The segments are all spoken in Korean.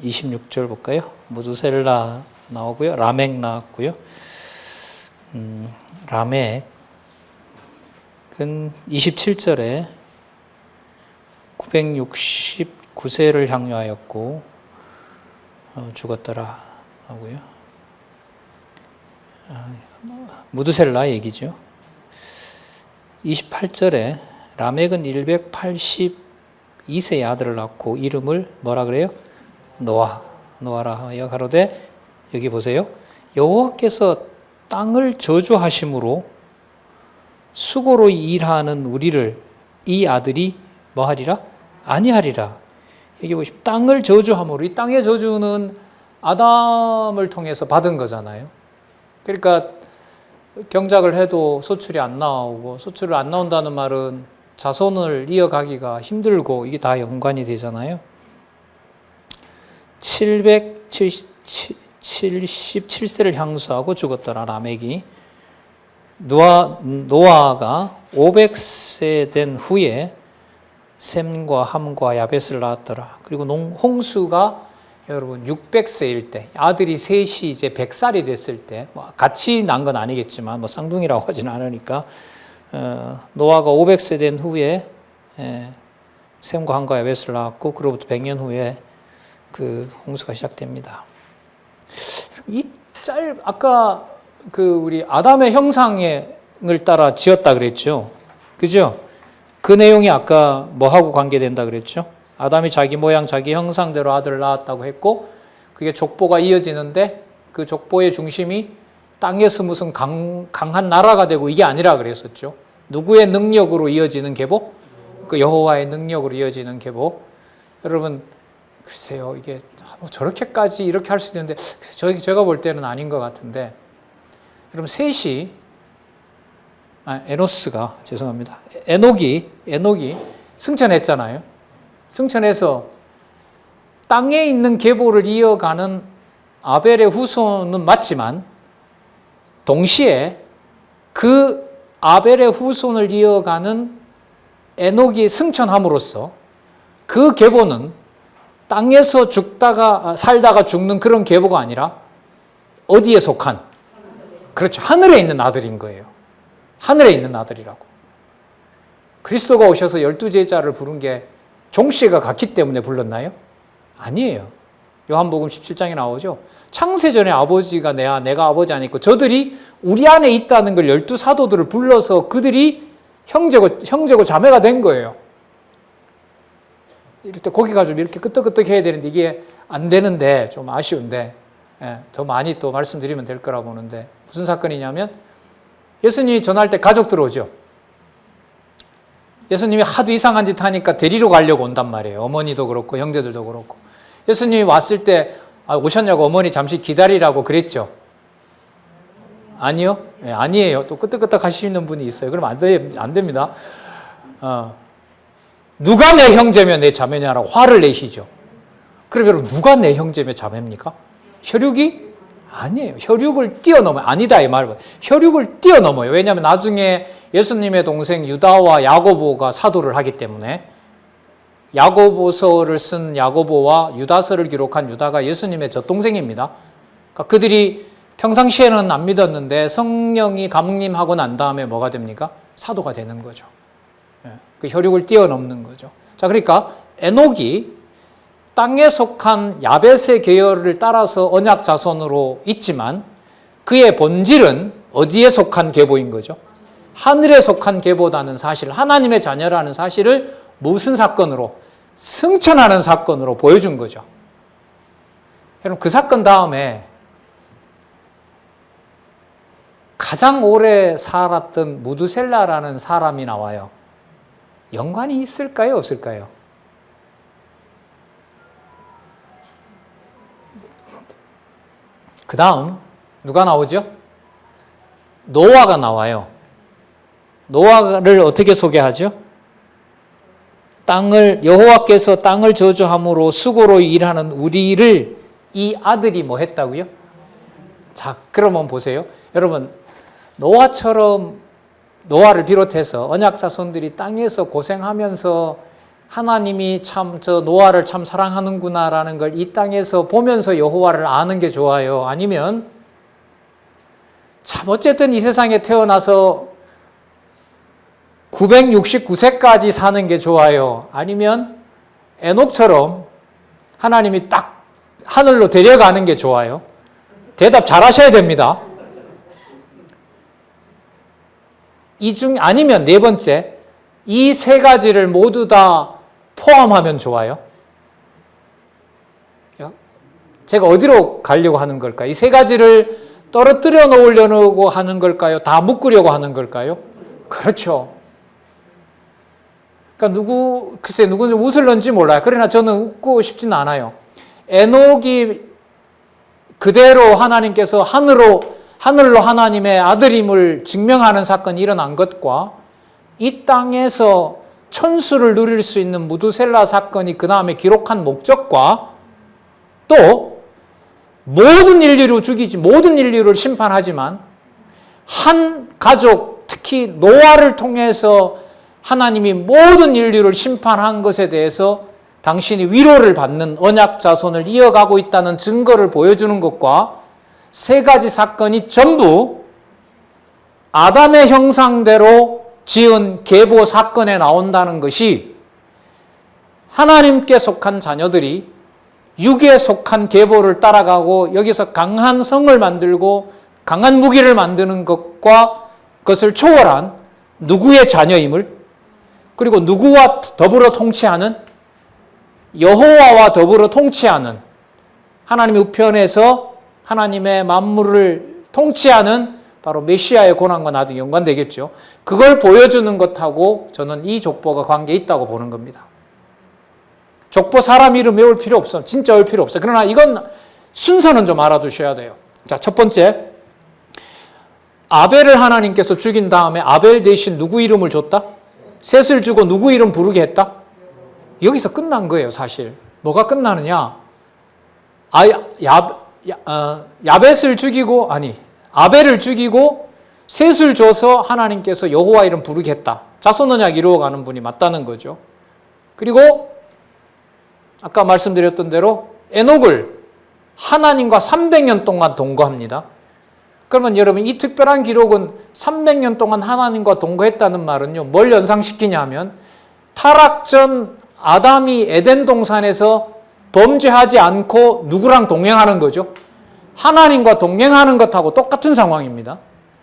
26절 볼까요? 무드셀라 나오고요. 라멕 나왔고요. 라멕은 27절에 969세를 향유하였고 죽었더라 하고요. 무드셀라 얘기죠. 28절에 라멕은 182세의 아들을 낳고 이름을 뭐라 그래요? 노아라 하여 가로되, 여기 보세요. 여호와께서 땅을 저주하심으로 수고로 일하는 우리를 이 아들이 뭐하리라? 아니하리라. 여기 보시면 땅을 저주함으로, 이 땅의 저주는 아담을 통해서 받은 거잖아요. 그러니까 경작을 해도 소출이 안 나오고, 소출을 안 나온다는 말은 자손을 이어가기가 힘들고 이게 다 연관이 되잖아요. 777세를 향수하고 죽었더라 라멕이. 노아가 500세 된 후에 셈과 함과 야벳을 낳았더라. 그리고 홍수가 여러분 600세일 때, 아들이 셋이 이제 100살이 됐을 때, 같이 난 건 아니겠지만 쌍둥이라고 하진 않으니까, 노아가 500세 된 후에 셈과 함과 야벳을 낳았고, 그로부터 100년 후에 그 홍수가 시작됩니다. 아까 우리 아담의 형상을 따라 지었다 그랬죠. 그죠? 그 내용이 아까 뭐하고 관계된다 그랬죠? 아담이 자기 모양, 자기 형상대로 아들을 낳았다고 했고, 그게 족보가 이어지는데 그 족보의 중심이 땅에서 무슨 강한 나라가 되고 이게 아니라 그랬었죠. 누구의 능력으로 이어지는 계보? 그 여호와의 능력으로 이어지는 계보. 여러분, 글쎄요, 이게 저렇게까지 이렇게 할 수 있는데 제가 볼 때는 아닌 것 같은데, 여러분 에녹이 승천했잖아요. 승천해서 땅에 있는 계보를 이어가는 아벨의 후손은 맞지만, 동시에 그 아벨의 후손을 이어가는 에녹이 승천함으로써 그 계보는 땅에서 살다가 죽는 그런 계보가 아니라 어디에 속한? 그렇죠. 하늘에 있는 아들인 거예요. 하늘에 있는 아들이라고. 그리스도가 오셔서 12제자를 부른 게 종씨가 같기 때문에 불렀나요? 아니에요. 요한복음 17장에 나오죠. 창세전에 아버지가 내가 아버지 안에 있고 저들이 우리 안에 있다는 걸 12사도들을 불러서 그들이 형제고 자매가 된 거예요. 이럴 때 고기가 좀 이렇게 끄떡끄떡 해야 되는데 이게 안 되는데 좀 아쉬운데, 더 많이 또 말씀드리면 될 거라 보는데, 무슨 사건이냐면 예수님이 전할 때 가족 들어오죠. 예수님이 하도 이상한 짓 하니까 데리러 가려고 온단 말이에요. 어머니도 그렇고 형제들도 그렇고. 예수님이 왔을 때 오셨냐고 어머니 잠시 기다리라고 그랬죠. 아니요? 네, 아니에요. 또 끄떡끄떡 하시는 분이 있어요. 그럼 안 됩니다. 누가 내 형제며 내 자매냐라고 화를 내시죠. 그럼 여러분, 누가 내 형제며 자매입니까? 혈육이? 아니에요. 혈육을 뛰어넘어요. 아니다 이 말은. 혈육을 뛰어넘어요. 왜냐하면 나중에 예수님의 동생 유다와 야고보가 사도를 하기 때문에, 야고보서를 쓴 야고보와 유다서를 기록한 유다가 예수님의 젖동생입니다. 그러니까 그들이 평상시에는 안 믿었는데 성령이 감림하고 난 다음에 뭐가 됩니까? 사도가 되는 거죠. 그 혈육을 뛰어넘는 거죠. 자, 그러니까 에녹이 땅에 속한 야벳의 계열을 따라서 언약 자손으로 있지만 그의 본질은 어디에 속한 계보인 거죠? 하늘에 속한 계보다는 사실, 하나님의 자녀라는 사실을 무슨 사건으로? 승천하는 사건으로 보여준 거죠. 여러분, 그 사건 다음에 가장 오래 살았던 무드셀라라는 사람이 나와요. 연관이 있을까요? 없을까요? 그 다음 누가 나오죠? 노아가 나와요. 노아를 어떻게 소개하죠? 여호와께서 땅을 저주함으로 수고로 일하는 우리를 이 아들이 뭐 했다고요? 자, 그러면 보세요. 여러분, 노아를 비롯해서 언약 자손들이 땅에서 고생하면서 하나님이 참 저 노아를 참 사랑하는구나라는 걸 이 땅에서 보면서 여호와를 아는 게 좋아요? 아니면 참 어쨌든 이 세상에 태어나서 969세까지 사는 게 좋아요? 아니면 에녹처럼 하나님이 딱 하늘로 데려가는 게 좋아요? 대답 잘 하셔야 됩니다. 아니면 네 번째, 이 세 가지를 모두 다 포함하면 좋아요? 제가 어디로 가려고 하는 걸까요? 이 세 가지를 떨어뜨려 놓으려고 하는 걸까요? 다 묶으려고 하는 걸까요? 그렇죠. 그러니까 글쎄 누군지 웃을런지 몰라요. 그러나 저는 웃고 싶지는 않아요. 에녹이 그대로 하나님께서 하늘로 하나님의 아들임을 증명하는 사건이 일어난 것과 이 땅에서 천수를 누릴 수 있는 무두셀라 사건이 그 다음에 기록한 목적과 또 모든 인류를 심판하지만 한 가족, 특히 노아를 통해서 하나님이 모든 인류를 심판한 것에 대해서 당신이 위로를 받는 언약 자손을 이어가고 있다는 증거를 보여주는 것과 세 가지 사건이 전부 아담의 형상대로 지은 계보 사건에 나온다는 것이 하나님께 속한 자녀들이 육에 속한 계보를 따라가고 여기서 강한 성을 만들고 강한 무기를 만드는 것과 그것을 초월한 누구의 자녀임을, 그리고 누구와 더불어 통치하는, 여호와와 더불어 통치하는, 하나님의 우편에서 하나님의 만물을 통치하는 바로 메시아의 고난과 나중에 연관되겠죠. 그걸 보여주는 것하고 저는 이 족보가 관계에 있다고 보는 겁니다. 족보 사람 이름 외울 필요 없어. 진짜 외울 필요 없어. 그러나 이건 순서는 좀 알아두셔야 돼요. 자, 첫 번째, 아벨을 하나님께서 죽인 다음에 아벨 대신 누구 이름을 줬다? 셋을 주고 누구 이름 부르게 했다? 여기서 끝난 거예요, 사실. 뭐가 끝나느냐? 아벨을 죽이고 셋을 줘서 하나님께서 여호와 이름 부르게 했다. 자손 언약 이루어가는 분이 맞다는 거죠. 그리고 아까 말씀드렸던 대로 에녹을 하나님과 300년 동안 동거합니다. 그러면 여러분 이 특별한 기록은 300년 동안 하나님과 동거했다는 말은요, 뭘 연상시키냐 하면 타락 전 아담이 에덴 동산에서 범죄하지 않고 누구랑 동행하는 거죠? 하나님과 동행하는 것하고 똑같은 상황입니다.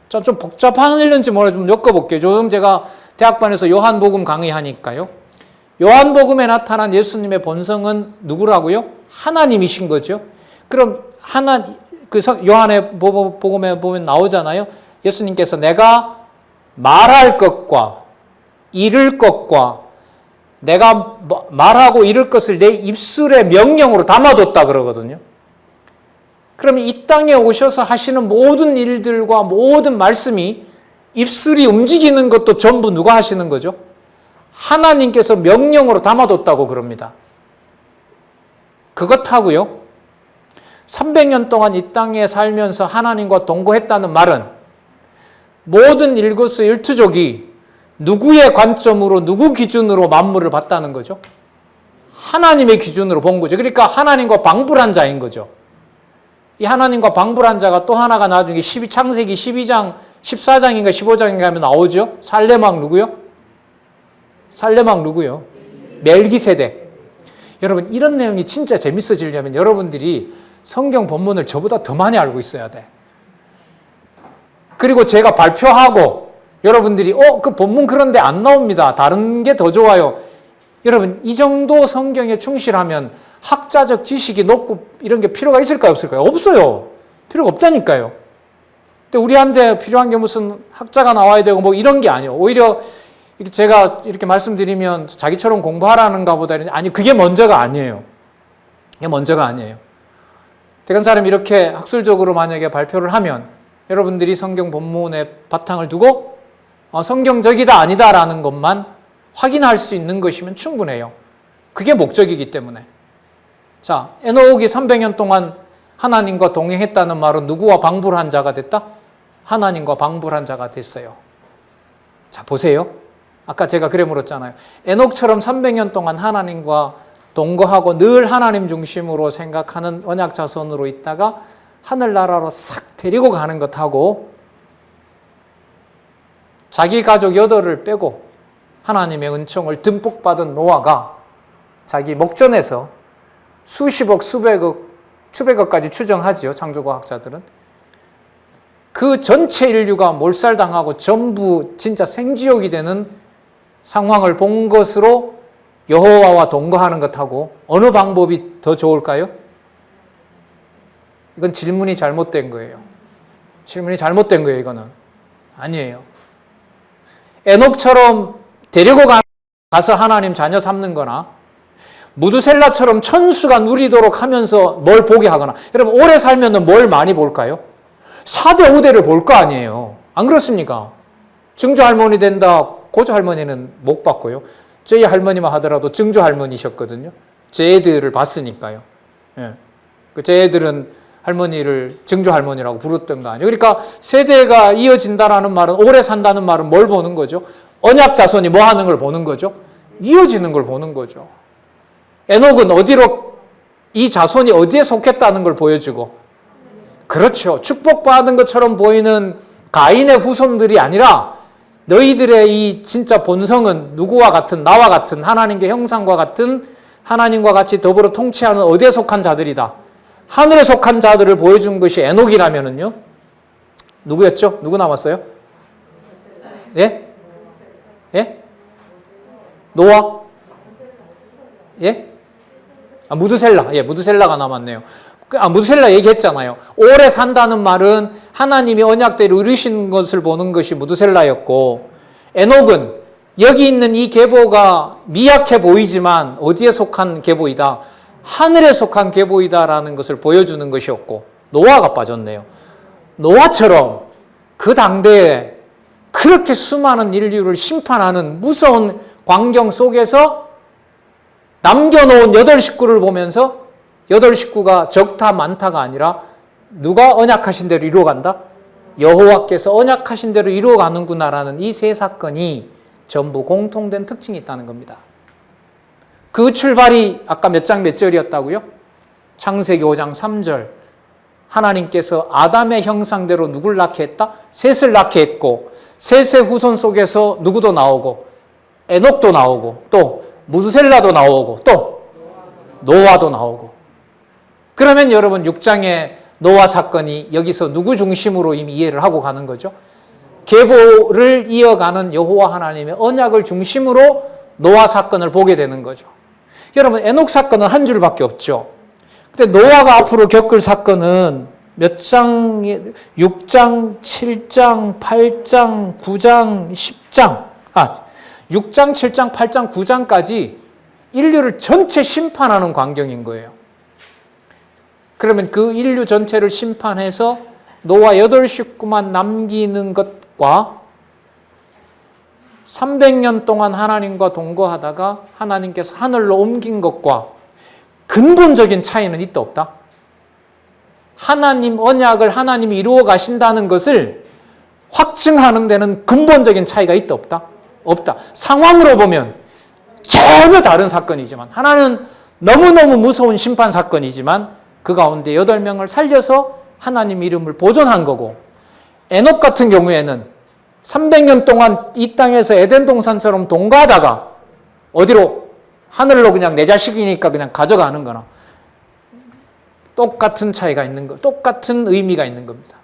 자, 좀 복잡하는지 모르겠는데 좀 엮어볼게요. 요즘 제가 대학반에서 요한복음 강의하니까요. 요한복음에 나타난 예수님의 본성은 누구라고요? 하나님이신 거죠. 그럼 요한의 복음에 보면 나오잖아요. 예수님께서 내가 말할 것과 이룰 것과 내가 말하고 이룰 것을 내 입술의 명령으로 담아뒀다 그러거든요. 그러면 이 땅에 오셔서 하시는 모든 일들과 모든 말씀이 입술이 움직이는 것도 전부 누가 하시는 거죠? 하나님께서 명령으로 담아뒀다고 그럽니다. 그것하고요, 300년 동안 이 땅에 살면서 하나님과 동거했다는 말은 모든 일거수일투족이 누구의 관점으로, 누구 기준으로 만물을 봤다는 거죠? 하나님의 기준으로 본 거죠. 그러니까 하나님과 방불한 자인 거죠. 이 하나님과 방불한 자가 또 하나가 나중에 창세기 12장, 14장인가 15장인가 하면 나오죠? 살레막 누구요? 멜기세덱. 여러분, 이런 내용이 진짜 재밌어지려면 여러분들이 성경 본문을 저보다 더 많이 알고 있어야 돼. 그리고 제가 발표하고 여러분들이 그 본문 그런데 안 나옵니다. 다른 게 더 좋아요. 여러분, 이 정도 성경에 충실하면 학자적 지식이 높고 이런 게 필요가 있을까요? 없을까요? 없어요. 필요가 없다니까요. 근데 우리한테 필요한 게 무슨 학자가 나와야 되고 뭐 이런 게 아니에요. 오히려 제가 이렇게 말씀드리면 자기처럼 공부하라는가 보다. 아니, 그게 먼저가 아니에요. 그게 먼저가 아니에요. 대간 사람이 이렇게 학술적으로 만약에 발표를 하면 여러분들이 성경 본문에 바탕을 두고 성경적이다 아니다라는 것만 확인할 수 있는 것이면 충분해요. 그게 목적이기 때문에. 자, 에녹이 300년 동안 하나님과 동행했다는 말은 누구와 방불한 자가 됐다? 하나님과 방불한 자가 됐어요. 자, 보세요. 아까 제가 그래 물었잖아요. 에녹처럼 300년 동안 하나님과 동거하고 늘 하나님 중심으로 생각하는 언약 자손으로 있다가 하늘나라로 싹 데리고 가는 것하고 자기 가족 8을 빼고 하나님의 은총을 듬뿍 받은 노아가 자기 목전에서 수십억, 수백억, 수백억까지 추정하지요. 창조과학자들은. 그 전체 인류가 몰살당하고 전부 진짜 생지옥이 되는 상황을 본 것으로 여호와와 동거하는 것하고 어느 방법이 더 좋을까요? 이건 질문이 잘못된 거예요. 질문이 잘못된 거예요, 이거는. 아니에요. 에녹처럼 데리고 가서 하나님 자녀 삼는 거나 무드셀라처럼 천수가 누리도록 하면서 뭘 보게 하거나 여러분 오래 살면 뭘 많이 볼까요? 4대 5대를 볼 거 아니에요. 안 그렇습니까? 증조 할머니 된다. 고조 할머니는 못 봤고요. 저희 할머니만 하더라도 증조 할머니셨거든요. 제 애들을 봤으니까요. 예. 제 애들은 할머니를 증조 할머니라고 부르던 거 아니에요. 그러니까 세대가 이어진다라는 말은 오래 산다는 말은 뭘 보는 거죠? 언약 자손이 뭐 하는 걸 보는 거죠? 이어지는 걸 보는 거죠. 에녹은 어디로 이 자손이 어디에 속했다는 걸 보여주고 그렇죠. 축복받은 것처럼 보이는 가인의 후손들이 아니라 너희들의 이 진짜 본성은 누구와 같은 나와 같은 하나님의 형상과 같은 하나님과 같이 더불어 통치하는 어디에 속한 자들이다. 하늘에 속한 자들을 보여준 것이 에녹이라면은요. 누구였죠? 누구 남았어요? 예? 예? 노아? 예? 아, 무드셀라. 예, 무드셀라가 남았네요. 무드셀라 얘기했잖아요. 오래 산다는 말은 하나님이 언약대로 이루신 것을 보는 것이 무드셀라였고 에녹은 여기 있는 이 계보가 미약해 보이지만 어디에 속한 계보이다? 하늘에 속한 계보이다라는 것을 보여주는 것이었고 노아가 빠졌네요. 노아처럼 그 당대에 그렇게 수많은 인류를 심판하는 무서운 광경 속에서 남겨놓은 8식구를 보면서 8식구가 적다 많다가 아니라 누가 언약하신 대로 이루어간다? 여호와께서 언약하신 대로 이루어가는구나라는 이 세 사건이 전부 공통된 특징이 있다는 겁니다. 그 출발이 아까 몇 장 몇 절이었다고요? 창세기 5장 3절. 하나님께서 아담의 형상대로 누굴 낳게 했다? 셋을 낳게 했고 셋의 후손 속에서 누구도 나오고 에녹도 나오고 또 무드셀라도 나오고 또 노아도 나오고 그러면 여러분 6장의 노아 사건이 여기서 누구 중심으로 이미 이해를 하고 가는 거죠? 계보를 이어가는 여호와 하나님의 언약을 중심으로 노아 사건을 보게 되는 거죠. 여러분 에녹 사건은 한 줄밖에 없죠. 근데 노아가 앞으로 겪을 사건은 몇 장, 6장, 7장, 8장, 9장, 10장 6장, 7장, 8장, 9장까지 인류를 전체 심판하는 광경인 거예요. 그러면 그 인류 전체를 심판해서 노아 8식구만 남기는 것과 300년 동안 하나님과 동거하다가 하나님께서 하늘로 옮긴 것과 근본적인 차이는 있다 없다? 하나님 언약을 하나님이 이루어 가신다는 것을 확증하는 데는 근본적인 차이가 있다 없다? 없다. 상황으로 보면 전혀 다른 사건이지만 하나는 너무너무 무서운 심판 사건이지만 그 가운데 8명을 살려서 하나님 이름을 보존한 거고 에녹 같은 경우에는 300년 동안 이 땅에서 에덴 동산처럼 동거하다가 어디로? 하늘로 그냥 내 자식이니까 그냥 가져가는 거나 똑같은 차이가 있는 거, 똑같은 의미가 있는 겁니다.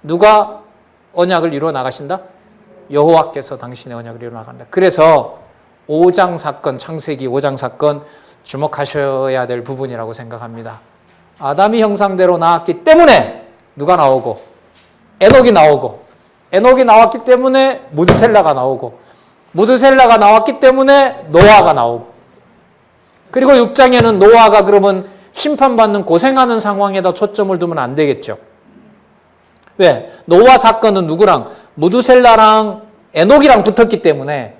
누가 언약을 이루어 나가신다? 여호와께서 당신의 언약을 이루어 나간다. 그래서 5장 사건, 창세기 5장 사건 주목하셔야 될 부분이라고 생각합니다. 아담이 형상대로 나왔기 때문에 누가 나오고 에녹이 나오고 에녹이 나왔기 때문에 무드셀라가 나오고 무드셀라가 나왔기 때문에 노아가 나오고 그리고 6장에는 노아가 그러면 심판받는 고생하는 상황에다 초점을 두면 안 되겠죠. 왜? 노아 사건은 누구랑? 무드셀라랑 에녹이랑 붙었기 때문에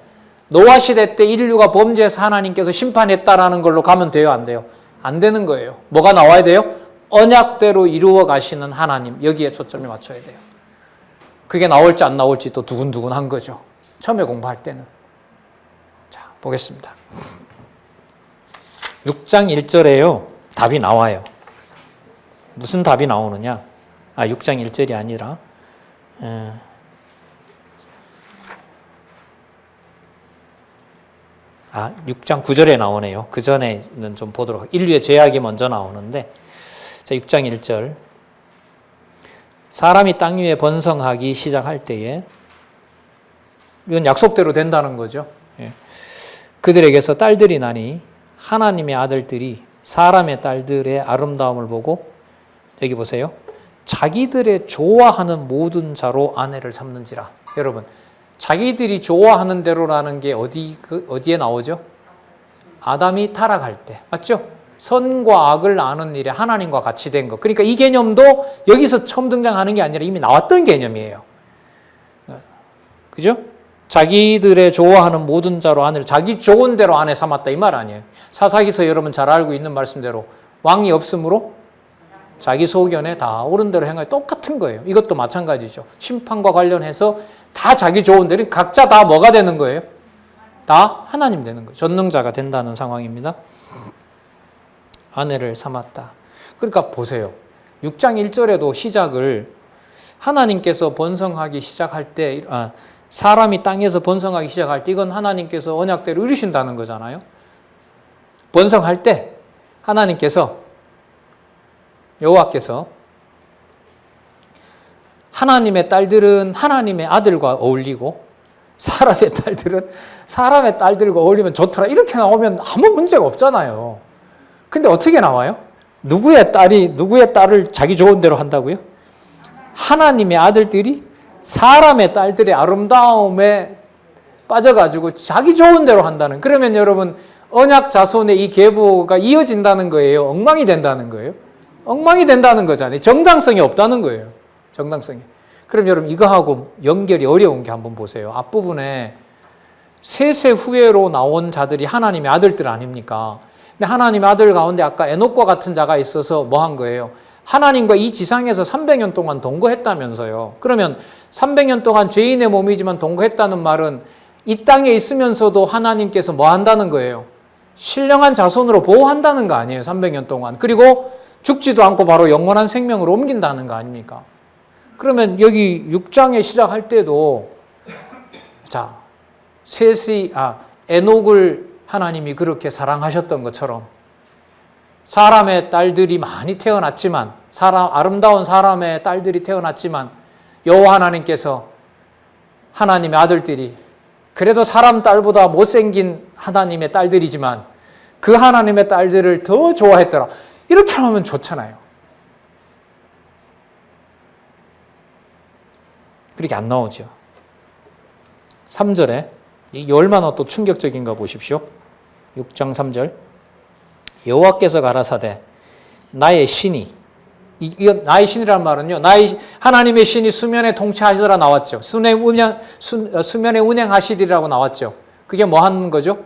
노아 시대 때 인류가 범죄해서 하나님께서 심판했다라는 걸로 가면 돼요? 안 돼요? 안 되는 거예요. 뭐가 나와야 돼요? 언약대로 이루어 가시는 하나님. 여기에 초점을 맞춰야 돼요. 그게 나올지 안 나올지 또 두근두근한 거죠. 처음에 공부할 때는. 보겠습니다. 6장 1절에요. 답이 나와요. 무슨 답이 나오느냐? 6장 1절이 아니라 6장 9절에 나오네요. 그 전에는 좀 보도록 할게요. 인류의 죄악이 먼저 나오는데, 자, 6장 1절. 사람이 땅 위에 번성하기 시작할 때에, 이건 약속대로 된다는 거죠. 예. 그들에게서 딸들이 나니 하나님의 아들들이 사람의 딸들의 아름다움을 보고, 여기 보세요. 자기들의 좋아하는 모든 자로 아내를 삼는지라. 여러분, 자기들이 좋아하는 대로라는 게 어디에 나오죠? 아담이 타락할 때. 맞죠? 선과 악을 아는 일에 하나님과 같이 된 것. 그러니까 이 개념도 여기서 처음 등장하는 게 아니라 이미 나왔던 개념이에요. 그죠? 자기들의 좋아하는 모든 자로 아내를 자기 좋은 대로 아내 삼았다 이 말 아니에요. 사사기서 여러분 잘 알고 있는 말씀대로 왕이 없으므로 자기 소견에 다 옳은 대로 행하여 똑같은 거예요. 이것도 마찬가지죠. 심판과 관련해서 다 자기 좋은 대로 각자 다 뭐가 되는 거예요? 다 하나님 되는 거예요. 전능자가 된다는 상황입니다. 아내를 삼았다. 그러니까 보세요. 6장 1절에도 시작을 하나님께서 번성하기 시작할 때, 사람이 땅에서 번성하기 시작할 때 이건 하나님께서 언약대로 이루신다는 거잖아요. 번성할 때 하나님께서, 여호와께서 하나님의 딸들은 하나님의 아들과 어울리고 사람의 딸들은 사람의 딸들과 어울리면 좋더라. 이렇게 나오면 아무 문제가 없잖아요. 근데 어떻게 나와요? 누구의 딸을 자기 좋은 대로 한다고요? 하나님의 아들들이 사람의 딸들의 아름다움에 빠져가지고 자기 좋은 대로 한다는. 그러면 여러분 언약 자손의 이 계보가 이어진다는 거예요? 엉망이 된다는 거예요? 엉망이 된다는 거잖아요. 정당성이 없다는 거예요. 정당성이. 그럼 여러분 이거하고 연결이 어려운 게 한번 보세요. 앞부분에 세세 후회로 나온 자들이 하나님의 아들들 아닙니까? 근데 하나님의 아들 가운데 아까 에녹과 같은 자가 있어서 뭐 한 거예요? 하나님과 이 지상에서 300년 동안 동거했다면서요. 그러면 300년 동안 죄인의 몸이지만 동거했다는 말은 이 땅에 있으면서도 하나님께서 뭐 한다는 거예요? 신령한 자손으로 보호한다는 거 아니에요? 300년 동안. 그리고 죽지도 않고 바로 영원한 생명으로 옮긴다는 거 아닙니까? 그러면 여기 6장에 시작할 때도 자, 에녹을 하나님이 그렇게 사랑하셨던 것처럼 사람의 딸들이 많이 태어났지만 아름다운 사람의 딸들이 태어났지만 여호와 하나님께서 하나님의 아들들이 그래도 사람 딸보다 못생긴 하나님의 딸들이지만 그 하나님의 딸들을 더 좋아했더라. 이렇게 하면 좋잖아요. 그렇게 안 나오죠. 3절에 이게 얼마나 또 충격적인가 보십시오. 6장 3절. 여호와께서 가라사대 나의 신이, 이거 나의 신이라는 말은요, 하나님의 신이 수면에 통치하시더라 나왔죠. 수면에 운행하시리라고 나왔죠. 그게 뭐 하는 거죠?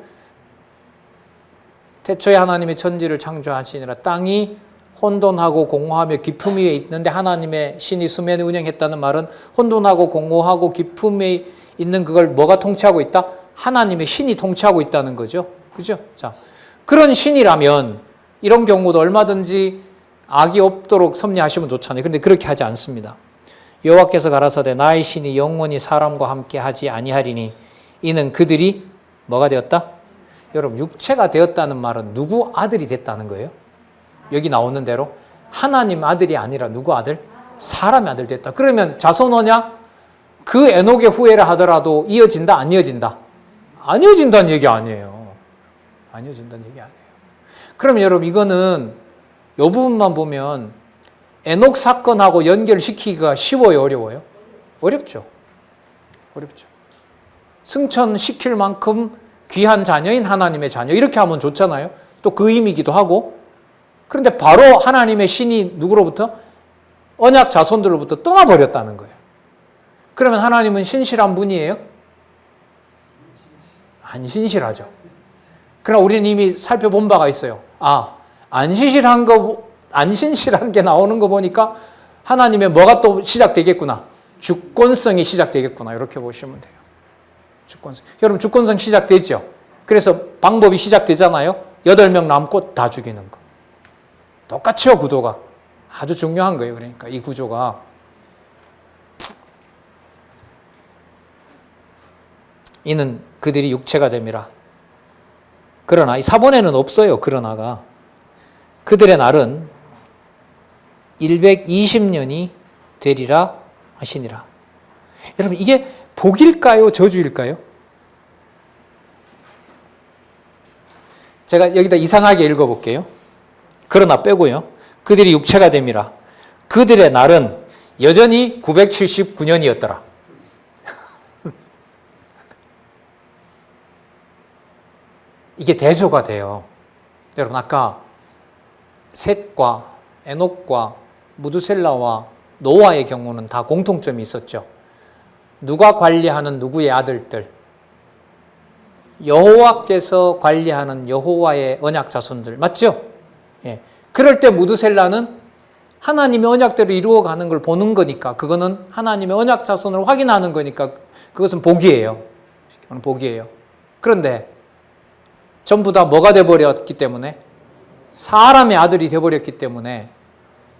태초에 하나님의 천지를 창조하시니라. 땅이 혼돈하고 공허하며 기품 위에 있는데 하나님의 신이 수면에 운행했다는 말은 혼돈하고 공허하고 기품 위에 있는 그걸 뭐가 통치하고 있다? 하나님의 신이 통치하고 있다는 거죠. 그죠? 자, 그런 신이라면 이런 경우도 얼마든지 악이 없도록 섭리하시면 좋잖아요. 그런데 그렇게 하지 않습니다. 여호와께서 가라사대 나의 신이 영원히 사람과 함께 하지 아니하리니 이는 그들이 뭐가 되었다? 여러분 육체가 되었다는 말은 누구 아들이 됐다는 거예요? 여기 나오는 대로 하나님 아들이 아니라 누구 아들? 사람의 아들 됐다. 그러면 자손 뭐냐? 그 에녹의 후예를 하더라도 이어진다? 안 이어진다? 안 이어진다는 얘기 아니에요. 안 이어진다는 얘기 아니에요. 그러면 여러분 이거는 이 부분만 보면 에녹 사건하고 연결시키기가 쉬워요? 어려워요? 어렵죠. 어렵죠. 승천시킬 만큼 귀한 자녀인 하나님의 자녀 이렇게 하면 좋잖아요. 또 그 의미이기도 하고. 그런데 바로 하나님의 신이 누구로부터? 언약 자손들로부터 떠나버렸다는 거예요. 그러면 하나님은 신실한 분이에요? 안 신실하죠. 그러나 우리는 이미 살펴본 바가 있어요. 안 신실한 게 나오는 거 보니까 하나님의 뭐가 또 시작되겠구나. 주권성이 시작되겠구나. 이렇게 보시면 돼요. 주권성. 여러분 주권성 시작되죠? 그래서 방법이 시작되잖아요. 8명 남고 다 죽이는 거. 똑같죠, 구도가. 아주 중요한 거예요. 그러니까 이 구조가. 이는 그들이 육체가 됨이라. 그러나 이 사본에는 없어요. 그러나가. 그들의 날은 120년이 되리라 하시니라. 여러분, 이게 복일까요? 저주일까요? 제가 여기다 이상하게 읽어볼게요. 그러나 빼고요. 그들이 육체가 됨이라. 그들의 날은 여전히 979년이었더라. 이게 대조가 돼요. 여러분, 아까 셋과 에녹과 무두셀라와 노아의 경우는 다 공통점이 있었죠. 누가 관리하는 누구의 아들들, 여호와께서 관리하는 여호와의 언약 자손들, 맞죠? 예. 그럴 때 무두셀라는 하나님의 언약대로 이루어가는 걸 보는 거니까, 그거는 하나님의 언약 자손을 확인하는 거니까 그것은 복이에요. 복이에요. 그런데 전부 다 뭐가 돼버렸기 때문에, 사람의 아들이 돼버렸기 때문에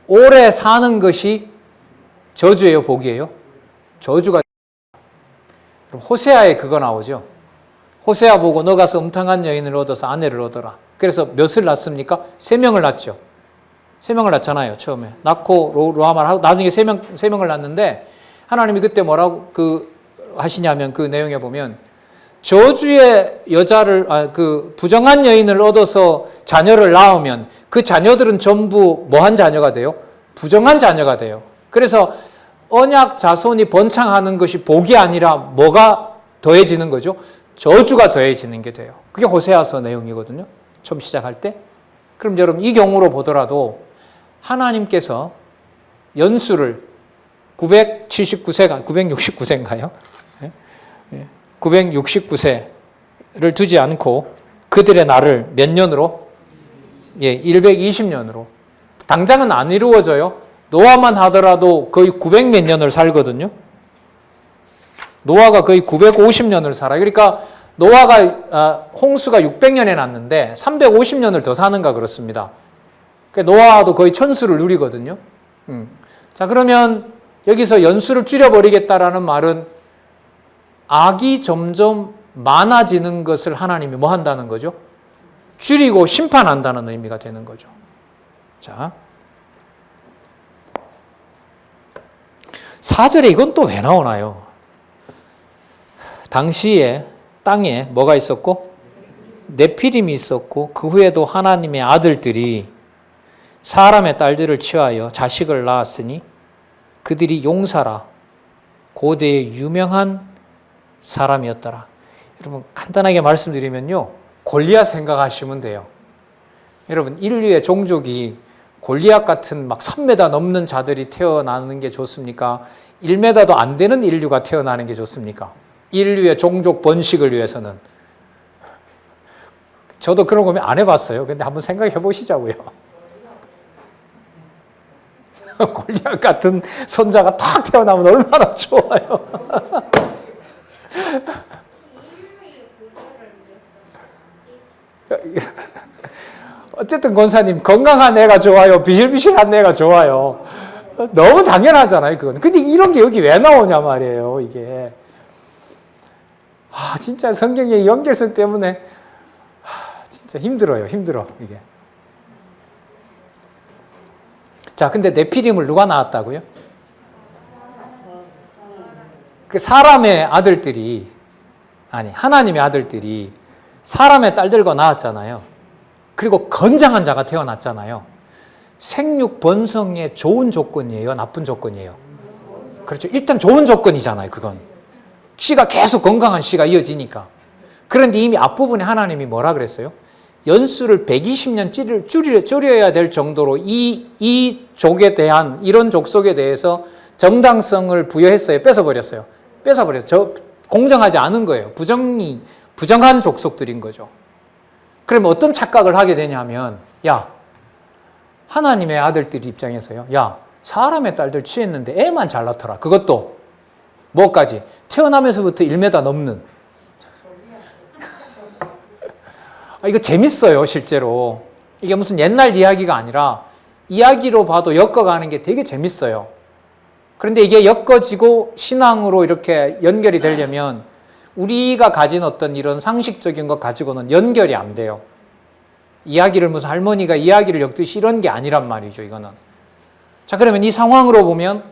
오래 사는 것이 저주예요, 복이에요? 저주가. 호세아에 그거 나오죠. 호세아 보고 너 가서 음탕한 여인을 얻어서 아내를 얻어라. 그래서 몇을 낳습니까? 3명을 낳죠. 3명을 낳잖아요, 처음에. 낳고 로아마를 하고 나중에 3명을 낳는데, 하나님이 그때 뭐라고 하시냐면, 그 내용에 보면 저주의 여자를, 부정한 여인을 얻어서 자녀를 낳으면 그 자녀들은 전부 뭐한 자녀가 돼요? 부정한 자녀가 돼요. 그래서 언약 자손이 번창하는 것이 복이 아니라 뭐가 더해지는 거죠? 저주가 더해지는 게 돼요. 그게 호세아서 내용이거든요. 처음 시작할 때. 그럼 여러분, 이 경우로 보더라도 하나님께서 연수를 969세인가요? 969세를 두지 않고 그들의 날을 몇 년으로? 120년으로. 당장은 안 이루어져요. 노아만 하더라도 거의 900몇 년을 살거든요. 노아가 거의 950년을 살아요. 그러니까 노아가 홍수가 600년에 났는데 350년을 더 사는가 그렇습니다. 그러니까 노아도 거의 천수를 누리거든요. 자, 그러면 여기서 연수를 줄여버리겠다라는 말은 악이 점점 많아지는 것을 하나님이 뭐 한다는 거죠? 줄이고 심판한다는 의미가 되는 거죠. 자, 4절에 이건 또 왜 나오나요? 당시에 땅에 뭐가 있었고? 네피림이 있었고, 그 후에도 하나님의 아들들이 사람의 딸들을 취하여 자식을 낳았으니 그들이 용사라 고대의 유명한 사람이었더라. 여러분, 간단하게 말씀드리면요, 골리앗 생각하시면 돼요. 여러분, 인류의 종족이 골리앗 같은 막 3m 넘는 자들이 태어나는 게 좋습니까? 1m도 안 되는 인류가 태어나는 게 좋습니까? 인류의 종족 번식을 위해서는. 저도 그런 고민 안 해봤어요. 근데 한번 생각해 보시자고요. 골리앗 같은 손자가 탁 태어나면 얼마나 좋아요. 어쨌든 권사님, 건강한 애가 좋아요? 비실비실한 애가 좋아요? 너무 당연하잖아요, 그건. 근데 이런 게 여기 왜 나오냐 말이에요, 이게. 진짜 성경의 연결성 때문에 진짜 힘들어요, 힘들어, 이게. 자, 근데 네피림을 누가 낳았다고요? 그 사람의 아들들이, 하나님의 아들들이 사람의 딸들과 낳았잖아요. 그리고 건장한 자가 태어났잖아요. 생육 번성의 좋은 조건이에요, 나쁜 조건이에요? 그렇죠. 일단 좋은 조건이잖아요, 그건. 씨가 계속 건강한 씨가 이어지니까. 그런데 이미 앞부분에 하나님이 뭐라 그랬어요? 연수를 120년 줄여야 될 정도로 이 족에 대한, 이런 족속에 대해서 정당성을 부여했어요? 뺏어버렸어요? 뺏어버렸어요. 공정하지 않은 거예요. 부정한 족속들인 거죠. 그러면 어떤 착각을 하게 되냐면, 하나님의 아들들 입장에서요, 사람의 딸들 취했는데 애만 잘 낳더라. 그것도 뭐까지? 태어나면서부터 1m 넘는. 이거 재밌어요, 실제로. 이게 무슨 옛날 이야기가 아니라 이야기로 봐도 엮어가는 게 되게 재밌어요. 그런데 이게 엮어지고 신앙으로 이렇게 연결이 되려면 우리가 가진 어떤 이런 상식적인 것 가지고는 연결이 안 돼요. 이야기를 무슨 할머니가 이야기를 엮듯이 이런 게 아니란 말이죠, 이거는. 자, 그러면 이 상황으로 보면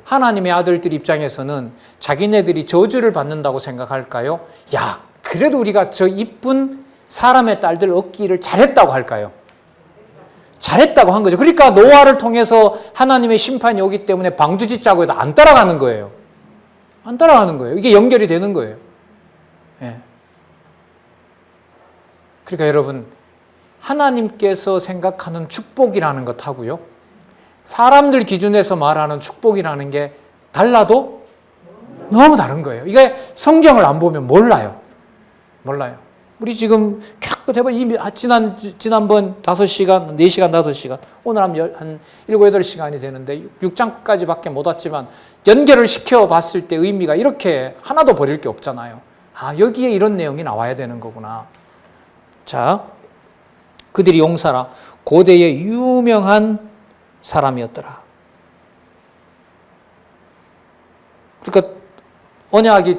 하나님의 아들들 입장에서는 자기네들이 저주를 받는다고 생각할까요? 야, 그래도 우리가 저 이쁜 사람의 딸들 얻기를 잘했다고 할까요? 잘했다고 한 거죠. 그러니까 노아를 통해서 하나님의 심판이 오기 때문에 방주짓자고 해도 안 따라가는 거예요. 안 따라가는 거예요. 이게 연결이 되는 거예요. 예. 그러니까 여러분, 하나님께서 생각하는 축복이라는 것하고요, 사람들 기준에서 말하는 축복이라는 게 달라도 너무 다른 거예요. 이게 성경을 안 보면 몰라요. 우리 지금 깨끗해봐. 이미 지난번 5시간, 4시간, 5시간, 오늘 한 7, 8시간이 되는데 6장까지 밖에 못 왔지만 연결을 시켜봤을 때 의미가 이렇게 하나도 버릴 게 없잖아요. 여기에 이런 내용이 나와야 되는 거구나. 자, 그들이 용사라 고대의 유명한 사람이었더라. 그러니까 언약이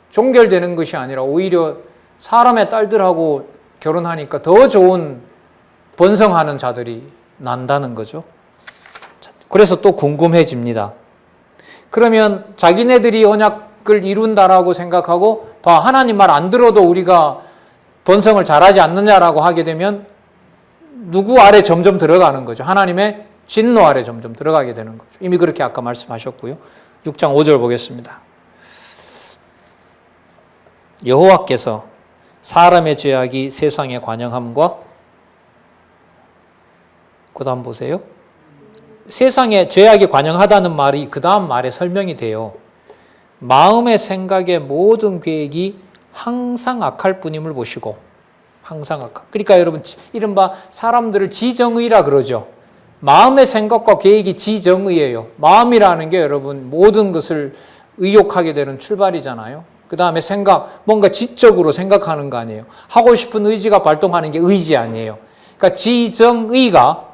종결되는 것이 아니라 오히려 사람의 딸들하고 결혼하니까 더 좋은 번성하는 자들이 난다는 거죠. 그래서 또 궁금해집니다. 그러면 자기네들이 언약을 이룬다라고 생각하고 하나님 말 안 들어도 우리가 번성을 잘하지 않느냐라고 하게 되면 누구 아래 점점 들어가는 거죠. 하나님의 진노 아래 점점 들어가게 되는 거죠. 이미 그렇게 아까 말씀하셨고요. 6장 5절 보겠습니다. 여호와께서 사람의 죄악이 세상에 관영함과, 그 다음 보세요. 세상에 죄악이 관영하다는 말이 그 다음 말에 설명이 돼요. 마음의 생각의 모든 계획이 항상 악할 뿐임을 보시고, 항상 악할. 그러니까 여러분, 이른바 사람들을 지정의라 그러죠. 마음의 생각과 계획이 지정의예요. 마음이라는 게 여러분 모든 것을 의욕하게 되는 출발이잖아요. 그 다음에 생각, 뭔가 지적으로 생각하는 거 아니에요. 하고 싶은 의지가 발동하는 게 의지 아니에요. 그러니까 지정의가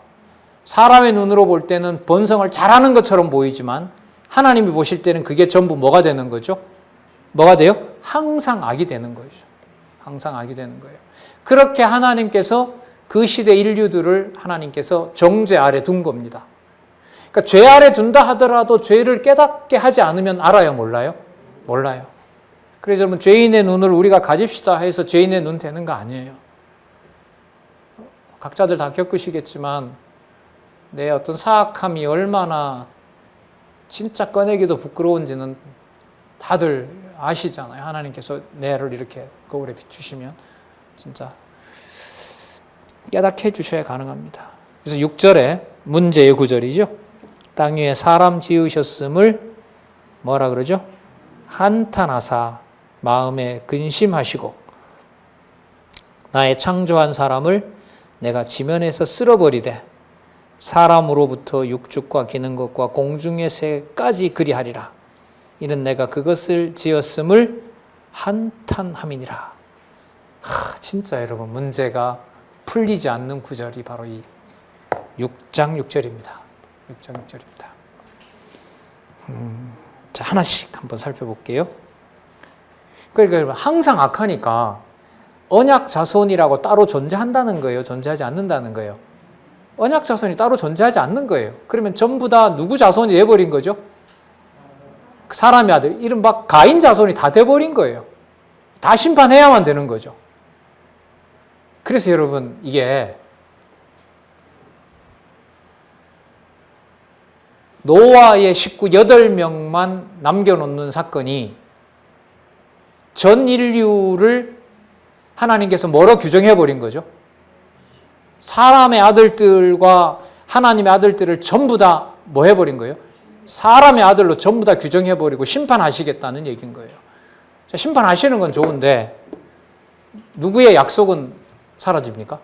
사람의 눈으로 볼 때는 번성을 잘하는 것처럼 보이지만 하나님이 보실 때는 그게 전부 뭐가 되는 거죠? 뭐가 돼요? 항상 악이 되는 거죠. 항상 악이 되는 거예요. 그렇게 하나님께서 그 시대 인류들을 하나님께서 정죄 아래 둔 겁니다. 그러니까 죄 아래 둔다 하더라도 죄를 깨닫게 하지 않으면 알아요, 몰라요? 몰라요. 그래서 여러분, 죄인의 눈을 우리가 가집시다 해서 죄인의 눈 되는 거 아니에요. 각자들 다 겪으시겠지만 내 어떤 사악함이 얼마나 진짜 꺼내기도 부끄러운지는 다들 아시잖아요. 하나님께서 내를 이렇게 거울에 비추시면 진짜 깨닫게 해주셔야 가능합니다. 그래서 6절에 문제의 구절이죠. 땅 위에 사람 지으셨음을 뭐라 그러죠? 한탄하사 마음에 근심하시고 나의 창조한 사람을 내가 지면에서 쓸어버리되 사람으로부터 육축과 기는 것과 공중의 새까지 그리하리라. 이는 내가 그것을 지었음을 한탄함이니라. 진짜 여러분, 문제가 풀리지 않는 구절이 바로 이 6장 6절입니다. 6장 6절입니다. 자, 하나씩 한번 살펴볼게요. 그러니까 항상 악하니까 언약 자손이라고 따로 존재한다는 거예요? 존재하지 않는다는 거예요? 언약 자손이 따로 존재하지 않는 거예요. 그러면 전부 다 누구 자손이 돼버린 거죠? 사람의 아들, 이른바 가인 자손이 다 돼버린 거예요. 다 심판해야만 되는 거죠. 그래서 여러분, 이게 노아의 식구 8명만 남겨놓는 사건이 전 인류를 하나님께서 뭐로 규정해버린 거죠? 사람의 아들들과 하나님의 아들들을 전부 다 뭐 해버린 거예요? 사람의 아들로 전부 다 규정해버리고 심판하시겠다는 얘기인 거예요. 자, 심판하시는 건 좋은데 누구의 약속은 사라집니까?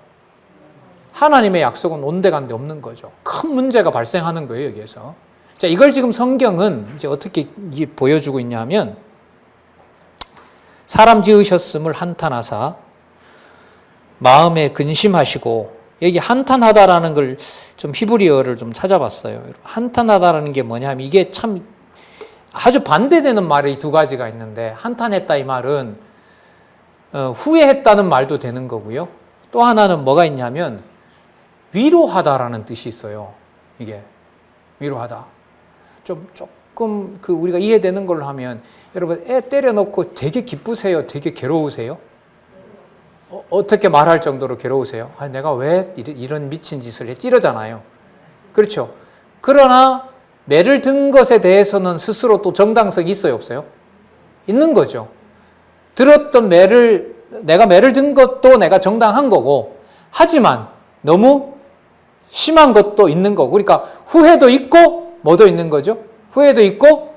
하나님의 약속은 온데간데 없는 거죠. 큰 문제가 발생하는 거예요, 여기에서. 자, 이걸 지금 성경은 이제 어떻게 보여주고 있냐면, 사람 지으셨음을 한탄하사 마음에 근심하시고, 여기 한탄하다라는 걸 좀 히브리어를 좀 찾아봤어요. 한탄하다라는 게 뭐냐면 이게 참 아주 반대되는 말이 두 가지가 있는데, 한탄했다 이 말은 후회했다는 말도 되는 거고요. 또 하나는 뭐가 있냐면 위로하다라는 뜻이 있어요. 이게 위로하다. 조금 우리가 이해되는 걸로 하면, 여러분 애 때려놓고 되게 기쁘세요? 되게 괴로우세요? 어떻게 말할 정도로 괴로우세요? 아, 내가 왜 이런 미친 짓을 했지? 이러잖아요. 그렇죠? 그러나 매를 든 것에 대해서는 스스로 또 정당성이 있어요? 없어요? 있는 거죠. 들었던 내가 매를 든 것도 내가 정당한 거고, 하지만 너무 심한 것도 있는 거고, 그러니까 후회도 있고 뭐도 있는 거죠? 후회도 있고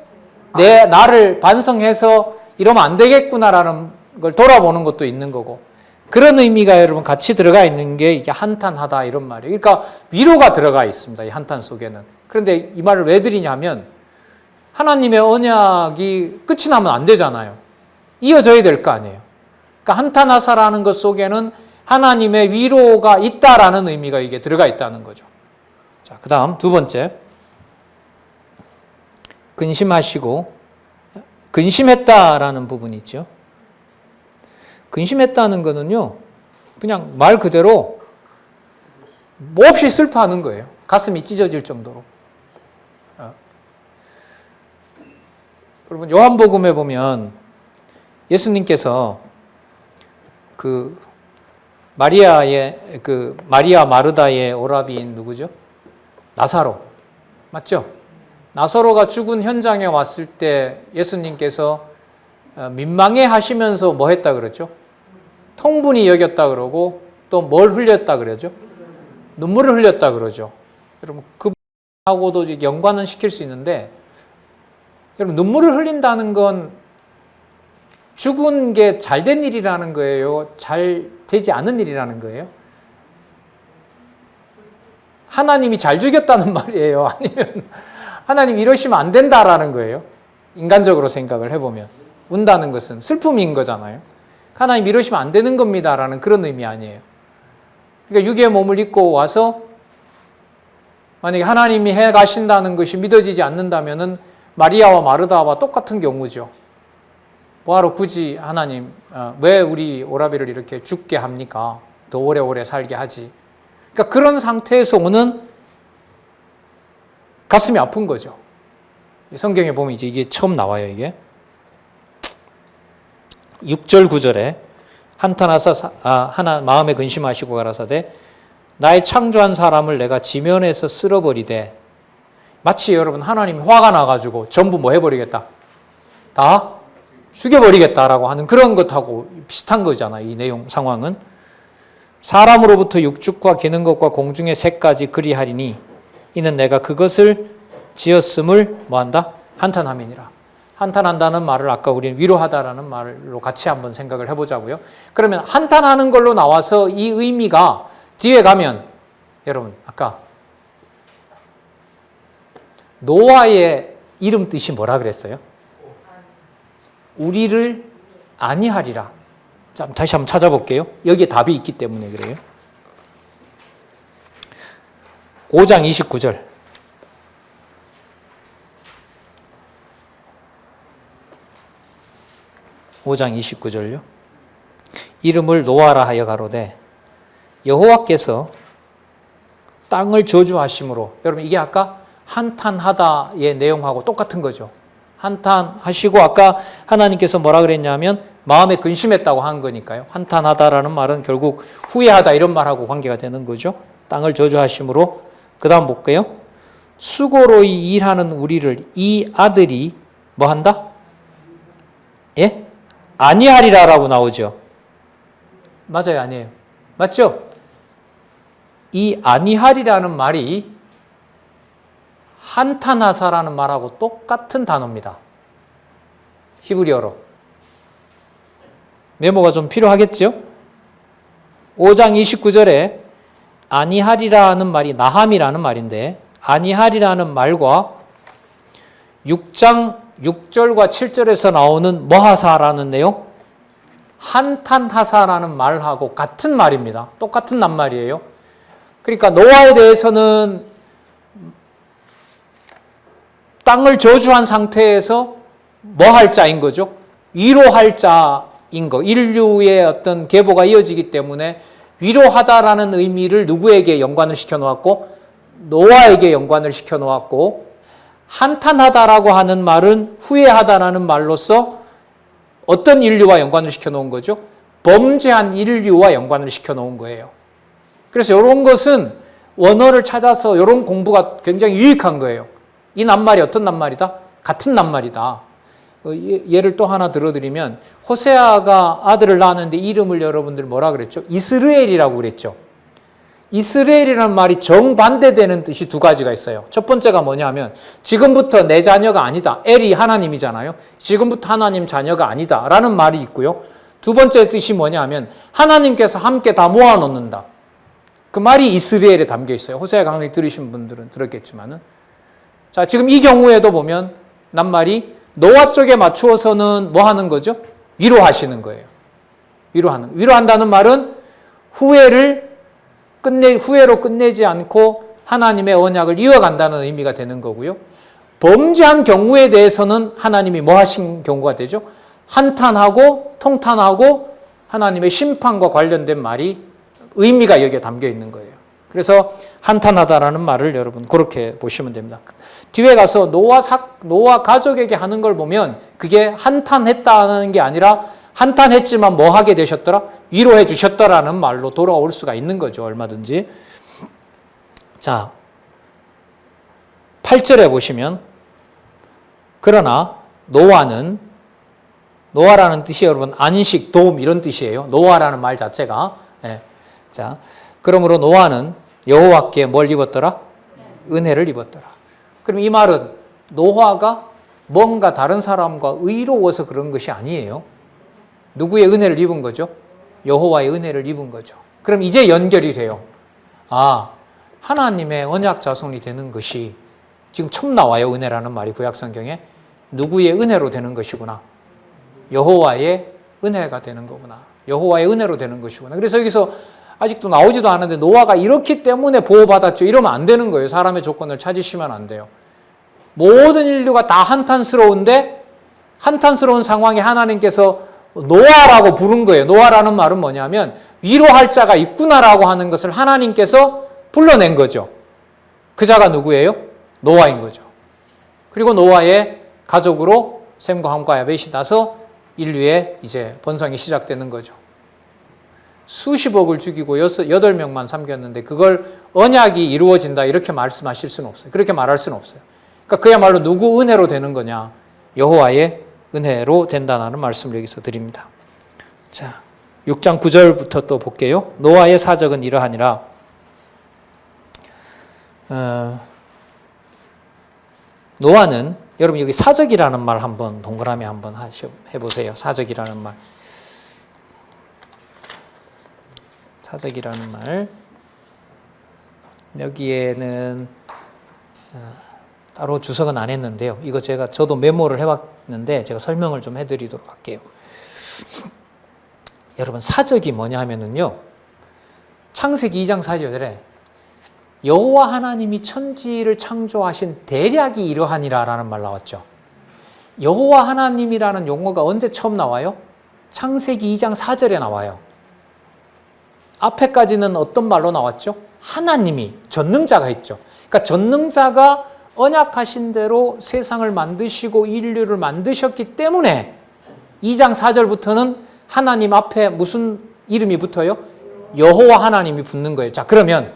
나를 반성해서 이러면 안 되겠구나라는 걸 돌아보는 것도 있는 거고, 그런 의미가 여러분 같이 들어가 있는 게 이게 한탄하다 이런 말이에요. 그러니까 위로가 들어가 있습니다. 이 한탄 속에는. 그런데 이 말을 왜 드리냐면, 하나님의 언약이 끝이 나면 안 되잖아요. 이어져야 될 거 아니에요. 그러니까 한탄하사라는 것 속에는 하나님의 위로가 있다라는 의미가 이게 들어가 있다는 거죠. 자, 그 다음 두 번째. 근심하시고, 근심했다라는 부분이 있죠. 근심했다는 거는요, 그냥 말 그대로 몹시 슬퍼하는 거예요. 가슴이 찢어질 정도로. 여러분, 요한복음에 보면 예수님께서 마리아 마르다의 오라비인 누구죠? 나사로. 맞죠? 나사로가 죽은 현장에 왔을 때 예수님께서 민망해 하시면서 뭐 했다 그러죠? 통분히 여겼다 그러고, 또 뭘 흘렸다 그러죠? 눈물을 흘렸다 그러죠. 여러분, 그하고도 연관은 시킬 수 있는데, 여러분, 눈물을 흘린다는 건 죽은 게 잘 된 일이라는 거예요? 잘 되지 않은 일이라는 거예요? 하나님이 잘 죽였다는 말이에요? 아니면 하나님 이러시면 안 된다라는 거예요? 인간적으로 생각을 해보면. 운다는 것은 슬픔인 거잖아요. 하나님 이러시면 안 되는 겁니다라는 그런 의미 아니에요. 그러니까 육의 몸을 입고 와서 만약에 하나님이 해 가신다는 것이 믿어지지 않는다면은 마리아와 마르다와 똑같은 경우죠. 뭐하러 굳이 하나님 왜 우리 오라비를 이렇게 죽게 합니까? 더 오래오래 살게 하지. 그러니까 그런 상태에서 오는 가슴이 아픈 거죠. 성경에 보면 이제 이게 처음 나와요. 이게 6절 9절에 한탄하사 하나 마음에 근심하시고 가라사대 나의 창조한 사람을 내가 지면에서 쓸어버리되, 마치 여러분 하나님이 화가 나가지고 전부 뭐 해버리겠다? 다 죽여버리겠다라고 하는 그런 것하고 비슷한 거잖아요. 이 내용 상황은. 사람으로부터 육축과 기는 것과 공중의 새까지 그리하리니 이는 내가 그것을 지었음을 뭐한다? 한탄함이니라. 한탄한다는 말을 아까 우리는 위로하다라는 말로 같이 한번 생각을 해보자고요. 그러면 한탄하는 걸로 나와서 이 의미가 뒤에 가면, 여러분 아까 노아의 이름 뜻이 뭐라 그랬어요? 우리를 아니하리라. 자, 다시 한번 찾아볼게요. 여기에 답이 있기 때문에 그래요. 5장 29절. 5장 29절요. 이름을 노아라 하여 가로되 여호와께서 땅을 저주하심으로, 여러분 이게 아까 한탄하다의 내용하고 똑같은 거죠. 한탄하시고 아까 하나님께서 뭐라 그랬냐면 마음에 근심했다고 한 거니까요. 한탄하다라는 말은 결국 후회하다 이런 말하고 관계가 되는 거죠. 땅을 저주하심으로. 그 다음 볼게요. 수고로이 일하는 우리를 이 아들이 뭐 한다? 예? 아니하리라라고 나오죠. 맞아요, 아니에요? 맞죠? 이 아니하리라는 말이 한탄하사라는 말하고 똑같은 단어입니다. 히브리어로. 메모가 좀 필요하겠죠? 5장 29절에 아니하리라는 말이 나함이라는 말인데, 아니하리라는 말과 6장 6절과 7절에서 나오는 뭐하사라는 내용? 한탄하사라는 말하고 같은 말입니다. 똑같은 낱말이에요. 그러니까 노아에 대해서는 땅을 저주한 상태에서 뭐 할 자인 거죠? 위로할 자인 거. 인류의 어떤 계보가 이어지기 때문에 위로하다라는 의미를 누구에게 연관을 시켜놓았고 노아에게 연관을 시켜놓았고 한탄하다라고 하는 말은 후회하다라는 말로서 어떤 인류와 연관을 시켜놓은 거죠? 범죄한 인류와 연관을 시켜놓은 거예요. 그래서 이런 것은 원어를 찾아서 이런 공부가 굉장히 유익한 거예요. 이 낱말이 어떤 낱말이다? 같은 낱말이다. 예를 또 하나 들어드리면 호세아가 아들을 낳았는데 이름을 여러분들 뭐라 그랬죠? 이스라엘이라고 그랬죠. 이스라엘이라는 말이 정반대되는 뜻이 두 가지가 있어요. 첫 번째가 뭐냐면 지금부터 내 자녀가 아니다. 엘이 하나님이잖아요. 지금부터 하나님 자녀가 아니다 라는 말이 있고요. 두 번째 뜻이 뭐냐면 하나님께서 함께 다 모아놓는다. 그 말이 이스라엘에 담겨 있어요. 호세아 강의 들으신 분들은 들었겠지만은. 자, 지금 이 경우에도 보면 낱말이 노아 쪽에 맞추어서는 뭐 하는 거죠? 위로하시는 거예요. 위로한다는 말은 후회로 끝내지 않고 하나님의 언약을 이어간다는 의미가 되는 거고요. 범죄한 경우에 대해서는 하나님이 뭐 하신 경우가 되죠? 한탄하고 통탄하고 하나님의 심판과 관련된 말이 의미가 여기에 담겨 있는 거예요. 그래서 한탄하다라는 말을 여러분 그렇게 보시면 됩니다. 뒤에 가서 노아 가족에게 하는 걸 보면 그게 한탄했다는 게 아니라 한탄했지만 뭐 하게 되셨더라? 위로해 주셨더라는 말로 돌아올 수가 있는 거죠. 얼마든지. 자, 8절에 보시면 그러나 노아라는 뜻이 여러분 안식, 도움 이런 뜻이에요. 노아라는 말 자체가. 네. 자, 그러므로 노아는 여호와께 뭘 입었더라? 은혜를 입었더라. 그럼 이 말은 노아가 뭔가 다른 사람과 의로워서 그런 것이 아니에요. 누구의 은혜를 입은 거죠? 여호와의 은혜를 입은 거죠. 그럼 이제 연결이 돼요. 아, 하나님의 언약 자손이 되는 것이 지금 처음 나와요. 은혜라는 말이 구약성경에. 누구의 은혜로 되는 것이구나. 여호와의 은혜가 되는 거구나. 여호와의 은혜로 되는 것이구나. 그래서 여기서 아직도 나오지도 않았는데 노아가 이렇기 때문에 보호받았죠. 이러면 안 되는 거예요. 사람의 조건을 찾으시면 안 돼요. 모든 인류가 다 한탄스러운데 한탄스러운 상황에 하나님께서 노아라고 부른 거예요. 노아라는 말은 뭐냐면 위로할 자가 있구나라고 하는 것을 하나님께서 불러낸 거죠. 그 자가 누구예요? 노아인 거죠. 그리고 노아의 가족으로 셈과 함과 야벳이 나서 인류의 이제 번성이 시작되는 거죠. 수십억을 죽이고 8명만 삼겼는데 그걸 언약이 이루어진다 이렇게 말씀하실 수는 없어요. 그렇게 말할 수는 없어요. 그러니까 그야말로 누구 은혜로 되는 거냐? 여호와의 은혜로 된다는 말씀을 여기서 드립니다. 자, 6장 9절부터 또 볼게요. 노아의 사적은 이러하니라. 노아는 여러분 여기 사적이라는 말 한번 동그라미 한번 해보세요. 사적이라는 말. 사적이라는 말. 여기에는 따로 주석은 안 했는데요. 이거 저도 메모를 해왔는데 제가 설명을 좀 해드리도록 할게요. 여러분 사적이 뭐냐 하면은요. 창세기 2장 4절에 여호와 하나님이 천지를 창조하신 대략이 이러하니라라는 말 나왔죠. 여호와 하나님이라는 용어가 언제 처음 나와요? 창세기 2장 4절에 나와요. 앞에까지는 어떤 말로 나왔죠? 하나님이, 전능자가 있죠. 그러니까 전능자가 언약하신 대로 세상을 만드시고 인류를 만드셨기 때문에 2장 4절부터는 하나님 앞에 무슨 이름이 붙어요? 여호와 하나님이 붙는 거예요. 자, 그러면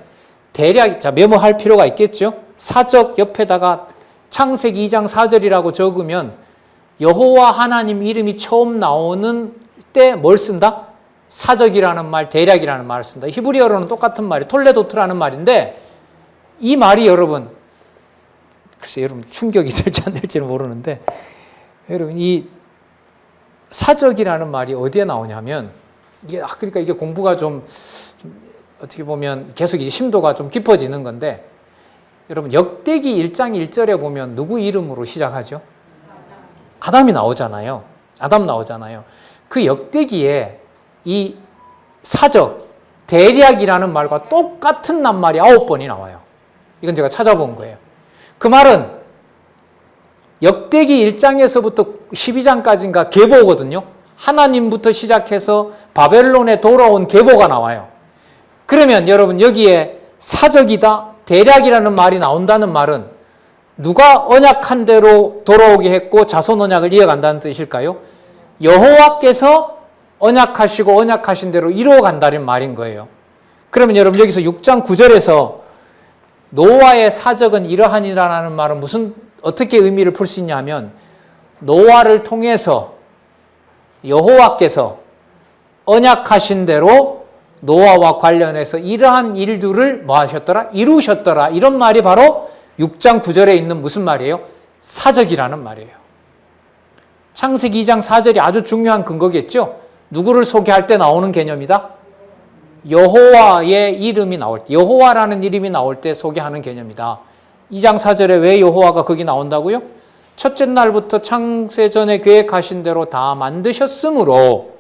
대략 메모할 필요가 있겠죠? 사적 옆에다가 창세기 2장 4절이라고 적으면 여호와 하나님 이름이 처음 나오는 때 뭘 쓴다? 사적이라는 말, 대략이라는 말을 쓴다. 히브리어로는 똑같은 말이 톨레도트라는 말인데 이 말이 여러분 글쎄 여러분 충격이 될지 안 될지는 모르는데 여러분 이 사적이라는 말이 어디에 나오냐면 그러니까 이게 공부가 좀 어떻게 보면 계속 이제 심도가 좀 깊어지는 건데 여러분 역대기 1장 1절에 보면 누구 이름으로 시작하죠? 아담이 나오잖아요. 아담 나오잖아요. 그 역대기에 이 사적, 대략이라는 말과 똑같은 낱말이 9번이 나와요. 이건 제가 찾아본 거예요. 그 말은 역대기 1장에서부터 12장까지인가 계보거든요. 하나님부터 시작해서 바벨론에 돌아온 계보가 나와요. 그러면 여러분 여기에 사적이다, 대략이라는 말이 나온다는 말은 누가 언약한 대로 돌아오게 했고 자손 언약을 이어간다는 뜻일까요? 여호와께서 언약하시고 언약하신 대로 이루어간다는 말인 거예요. 그러면 여러분 여기서 6장 9절에서 노아의 사적은 이러하니라는 말은 어떻게 의미를 풀 수 있냐면 노아를 통해서 여호와께서 언약하신 대로 노아와 관련해서 이러한 일들을 뭐 하셨더라? 이루셨더라. 이런 말이 바로 6장 9절에 있는 무슨 말이에요? 사적이라는 말이에요. 창세기 2장 4절이 아주 중요한 근거겠죠? 누구를 소개할 때 나오는 개념이다? 여호와의 이름이 나올 때, 여호와라는 이름이 나올 때 소개하는 개념이다. 2장 4절에 왜 여호와가 거기 나온다고요? 첫째 날부터 창세전에 계획하신 대로 다 만드셨으므로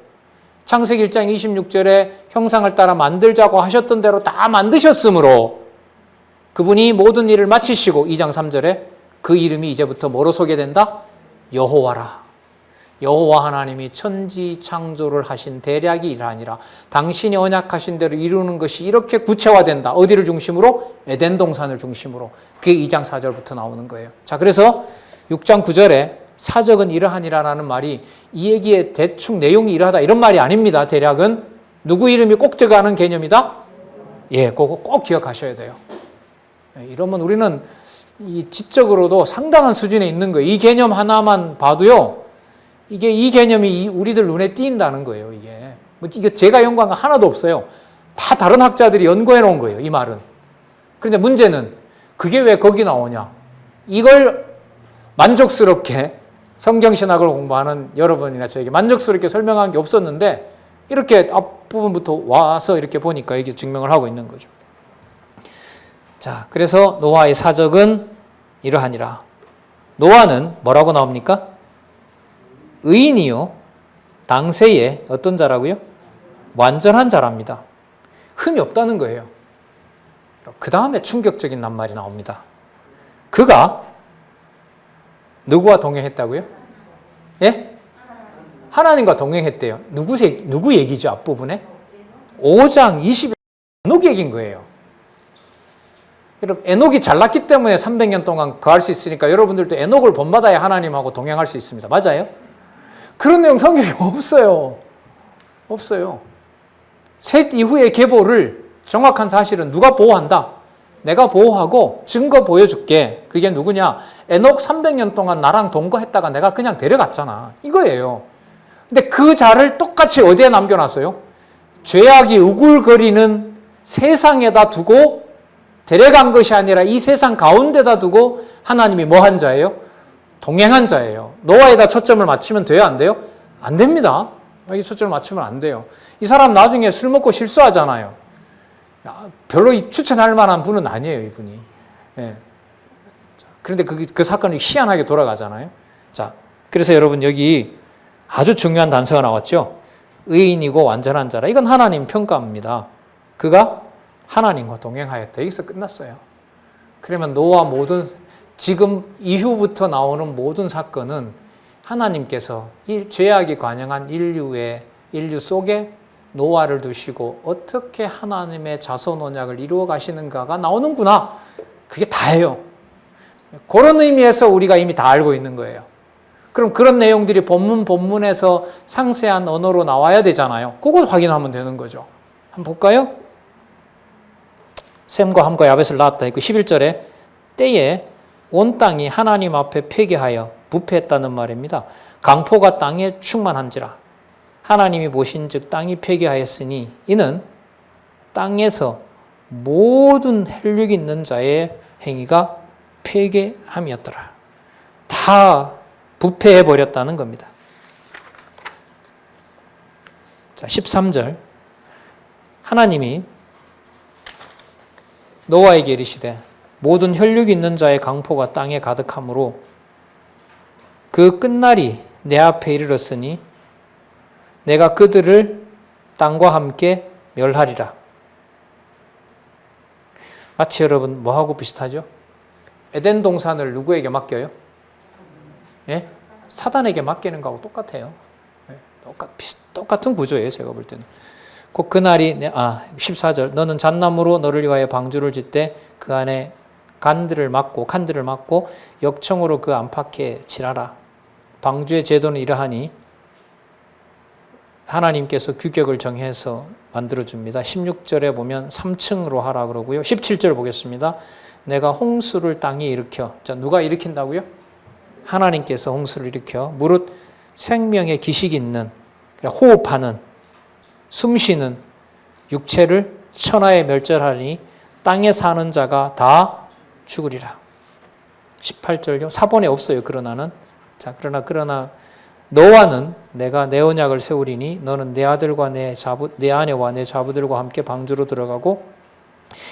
창세기 1장 26절에 형상을 따라 만들자고 하셨던 대로 다 만드셨으므로 그분이 모든 일을 마치시고 2장 3절에 그 이름이 이제부터 뭐로 소개된다? 여호와라. 여호와 하나님이 천지 창조를 하신 대략이 이러하니라. 당신이 언약하신 대로 이루는 것이 이렇게 구체화된다. 어디를 중심으로? 에덴 동산을 중심으로. 그게 2장 4절부터 나오는 거예요. 자, 그래서 6장 9절에 사적은 이러하니라라는 말이 이 얘기의 대충 내용이 이러하다 이런 말이 아닙니다. 대략은 누구 이름이 꼭 들어가는 개념이다? 예, 그거 꼭 기억하셔야 돼요. 이러면 우리는 이 지적으로도 상당한 수준에 있는 거예요. 이 개념 하나만 봐도요. 이 개념이 우리들 눈에 띄인다는 거예요, 이게 제가 연구한 거 하나도 없어요. 다 다른 학자들이 연구해 놓은 거예요, 이 말은. 그런데 문제는 그게 왜 거기 나오냐? 이걸 만족스럽게 성경신학을 공부하는 여러분이나 저에게 만족스럽게 설명한 게 없었는데 이렇게 앞부분부터 와서 이렇게 보니까 이게 증명을 하고 있는 거죠. 자, 그래서 노아의 사적은 이러하니라. 노아는 뭐라고 나옵니까? 의인이요 당세에 어떤 자라고요? 완전한 자랍니다. 흠이 없다는 거예요. 그 다음에 충격적인 낱말이 나옵니다. 그가 누구와 동행했다고요? 예? 하나님과 동행했대요. 누구 얘기죠? 앞부분에? 5장 20에 에녹 얘기인 거예요. 여러분, 에녹이 잘났기 때문에 300년 동안 거할 수 있으니까 여러분들도 에녹을 본받아야 하나님하고 동행할 수 있습니다. 맞아요? 그런 내용 성경에 없어요. 없어요. 셋 이후의 계보를 정확한 사실은 누가 보호한다? 내가 보호하고 증거 보여줄게. 그게 누구냐? 에녹 300년 동안 나랑 동거했다가 내가 그냥 데려갔잖아. 이거예요. 근데 그 자를 똑같이 어디에 남겨놨어요? 죄악이 우글거리는 세상에다 두고 데려간 것이 아니라 이 세상 가운데다 두고 하나님이 뭐 한 자예요? 동행한 자예요. 노아에다 초점을 맞추면 돼요? 안 돼요? 안 됩니다. 여기 초점을 맞추면 안 돼요. 이 사람 나중에 술 먹고 실수하잖아요. 별로 추천할 만한 분은 아니에요, 이분이. 예. 그런데 그 사건이 희한하게 돌아가잖아요. 자, 그래서 여러분 여기 아주 중요한 단서가 나왔죠. 의인이고 완전한 자라. 이건 하나님 평가입니다. 그가 하나님과 동행하였다. 여기서 끝났어요. 그러면 노아 지금 이후부터 나오는 모든 사건은 하나님께서 죄악이 관영한 인류 속에 노아를 두시고 어떻게 하나님의 자손 언약을 이루어 가시는가가 나오는구나. 그게 다예요. 그런 의미에서 우리가 이미 다 알고 있는 거예요. 그럼 그런 내용들이 본문에서 상세한 언어로 나와야 되잖아요. 그걸 확인하면 되는 거죠. 한번 볼까요? 셈과 함과 야벳을 낳았다 했고 11절에 때에 온 땅이 하나님 앞에 폐기하여 부패했다는 말입니다. 강포가 땅에 충만한지라 하나님이 보신즉 땅이 폐기하였으니 이는 땅에서 모든 혈육 있는 자의 행위가 폐기함이었더라. 다 부패해버렸다는 겁니다. 자, 13절 하나님이 노아에게 이르시되 모든 혈육 있는 자의 강포가 땅에 가득하므로 그 끝날이 내 앞에 이르렀으니 내가 그들을 땅과 함께 멸하리라. 마치 여러분 뭐하고 비슷하죠? 에덴 동산을 누구에게 맡겨요? 예? 사단에게 맡기는 거하고 똑같아요. 예? 똑같은 구조예요. 제가 볼 때는. 곧 그날이 14절 너는 잣나무로 너를 위하여 방주를 짓되 그 안에 칸들을 막고 역청으로 그 안팎에 칠하라. 방주의 제도는 이러하니 하나님께서 규격을 정해서 만들어줍니다. 16절에 보면 3층으로 하라 그러고요. 17절 보겠습니다. 내가 홍수를 땅에 일으켜. 자, 누가 일으킨다고요? 하나님께서 홍수를 일으켜 무릇 생명의 기식이 있는, 호흡하는, 숨쉬는 육체를 천하에 멸절하니 땅에 사는 자가 다 죽으리라. 18절요. 사본에 없어요. 그러나는. 자, 그러나 너와는 내가 내 언약을 세우리니 너는 내 아들과 내 아내와 내 자부들과 함께 방주로 들어가고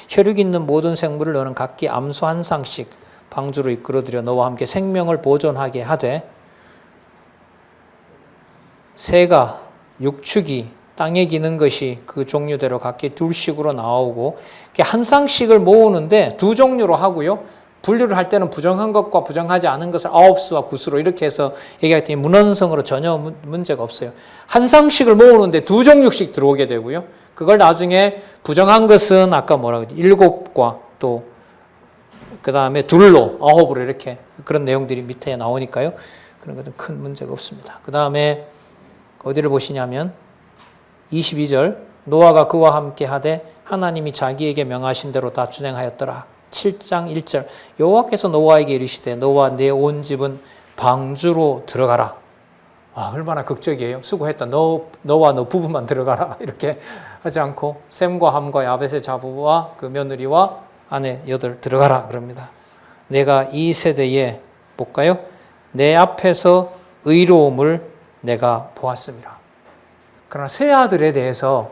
혈육 있는 모든 생물을 너는 각기 암소 한 쌍씩 방주로 이끌어들여 너와 함께 생명을 보존하게 하되 새가 육축이 땅에 기는 것이 그 종류대로 각기 둘씩으로 나오고 한 쌍씩을 모으는데 두 종류로 하고요. 분류를 할 때는 부정한 것과 부정하지 않은 것을 9수와 9수로 이렇게 해서 얘기할 때 문헌성으로 전혀 문제가 없어요. 한 쌍씩을 모으는데 두 종류씩 들어오게 되고요. 그걸 나중에 부정한 것은 아까 뭐라고 했지? 7과 또 그 다음에 둘로 9으로 이렇게 그런 내용들이 밑에 나오니까요. 그런 것은 큰 문제가 없습니다. 그 다음에 어디를 보시냐면 22절 노아가 그와 함께 하되 하나님이 자기에게 명하신 대로 다 준행하였더라. 7장 1절 여호와께서 노아에게 이르시되 너와 내 온 집은 방주로 들어가라. 얼마나 극적이에요. 수고했다. 너와 너 부부만 들어가라. 이렇게 하지 않고 셈과 함과 야벳의 자부와 그 며느리와 아내 8 들어가라 그럽니다. 내가 이 세대에 볼까요? 내 앞에서 의로움을 내가 보았습니다. 그러나 세 아들에 대해서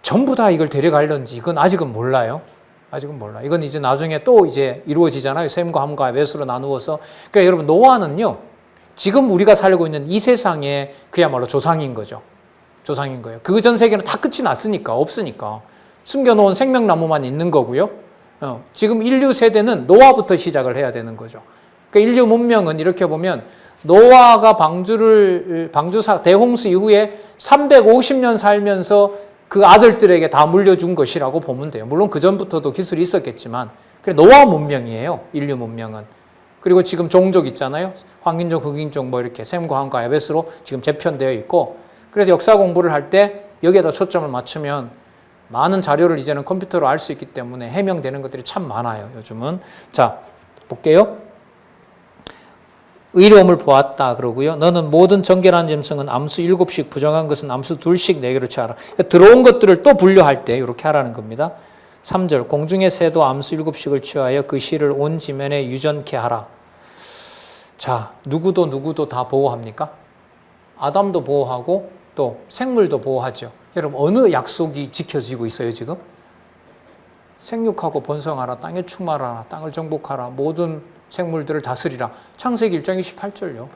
전부 다 이걸 데려갈런지 이건 아직은 몰라요. 이건 이제 나중에 또 이제 이루어지잖아요. 셈과 함과 야벳으로 나누어서. 그러니까 여러분 노아는요. 지금 우리가 살고 있는 이 세상의 그야말로 조상인 거죠. 조상인 거예요. 그 전 세계는 다 끝이 났으니까 없으니까 숨겨놓은 생명나무만 있는 거고요. 지금 인류 세대는 노아부터 시작을 해야 되는 거죠. 그러니까 인류 문명은 이렇게 보면 노아가 방주사 대홍수 이후에 350년 살면서 그 아들들에게 다 물려준 것이라고 보면 돼요. 물론 그 전부터도 기술이 있었겠지만 노아 문명이에요. 인류 문명은. 그리고 지금 종족 있잖아요. 황인종, 흑인종 뭐 이렇게 셈과 함과 야벳으로 지금 재편되어 있고 그래서 역사 공부를 할 때 여기에다 초점을 맞추면 많은 자료를 이제는 컴퓨터로 알 수 있기 때문에 해명되는 것들이 참 많아요. 요즘은. 자, 볼게요. 의로움을 보았다 그러고요. 너는 모든 정결한 짐승은 암수 7씩 부정한 것은 암수 2씩 4개로 취하라. 그러니까 들어온 것들을 또 분류할 때 이렇게 하라는 겁니다. 3절 공중의 새도 암수 7씩을 취하여 그 실을 온 지면에 유전케 하라. 자, 누구도 다 보호합니까? 아담도 보호하고 또 생물도 보호하죠. 여러분 어느 약속이 지켜지고 있어요 지금? 생육하고 번성하라, 땅에 충만하라, 땅을 정복하라, 모든 생물들을 다스리라. 창세기 1장 28절요.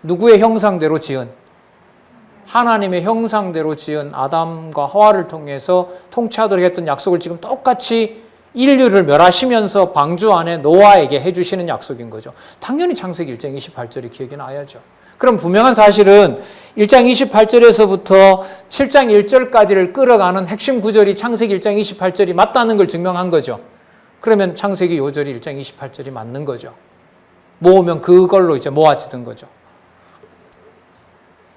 누구의 형상대로 지은? 하나님의 형상대로 지은 아담과 하와를 통해서 통치하도록 했던 약속을 지금 똑같이 인류를 멸하시면서 방주 안에 노아에게 해주시는 약속인 거죠. 당연히 창세기 1장 28절이 기억이 나야죠. 그럼 분명한 사실은 1장 28절에서부터 7장 1절까지를 끌어가는 핵심 구절이 창세기 1장 28절이 맞다는 걸 증명한 거죠. 그러면 창세기 5절이 1장 28절이 맞는 거죠. 모으면 그걸로 이제 모아지던 거죠.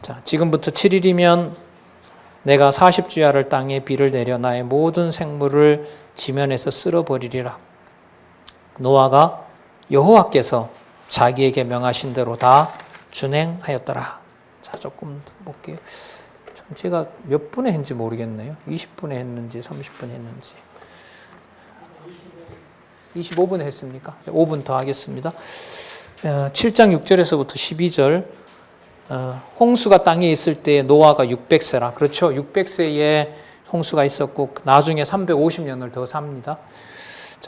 자, 지금부터 7일이면 내가 40주야를 땅에 비를 내려 나의 모든 생물을 지면에서 쓸어버리리라. 노아가 여호와께서 자기에게 명하신 대로 다 준행하였더라. 자, 조금 더 볼게요. 제가 몇 분에 했는지 모르겠네요. 20분에 했는지 30분에 했는지. 25분에 했습니까? 5분 더 하겠습니다. 7장 6절에서부터 12절 홍수가 땅에 있을 때 노아가 600세라. 그렇죠. 600세에 홍수가 있었고 나중에 350년을 더 삽니다.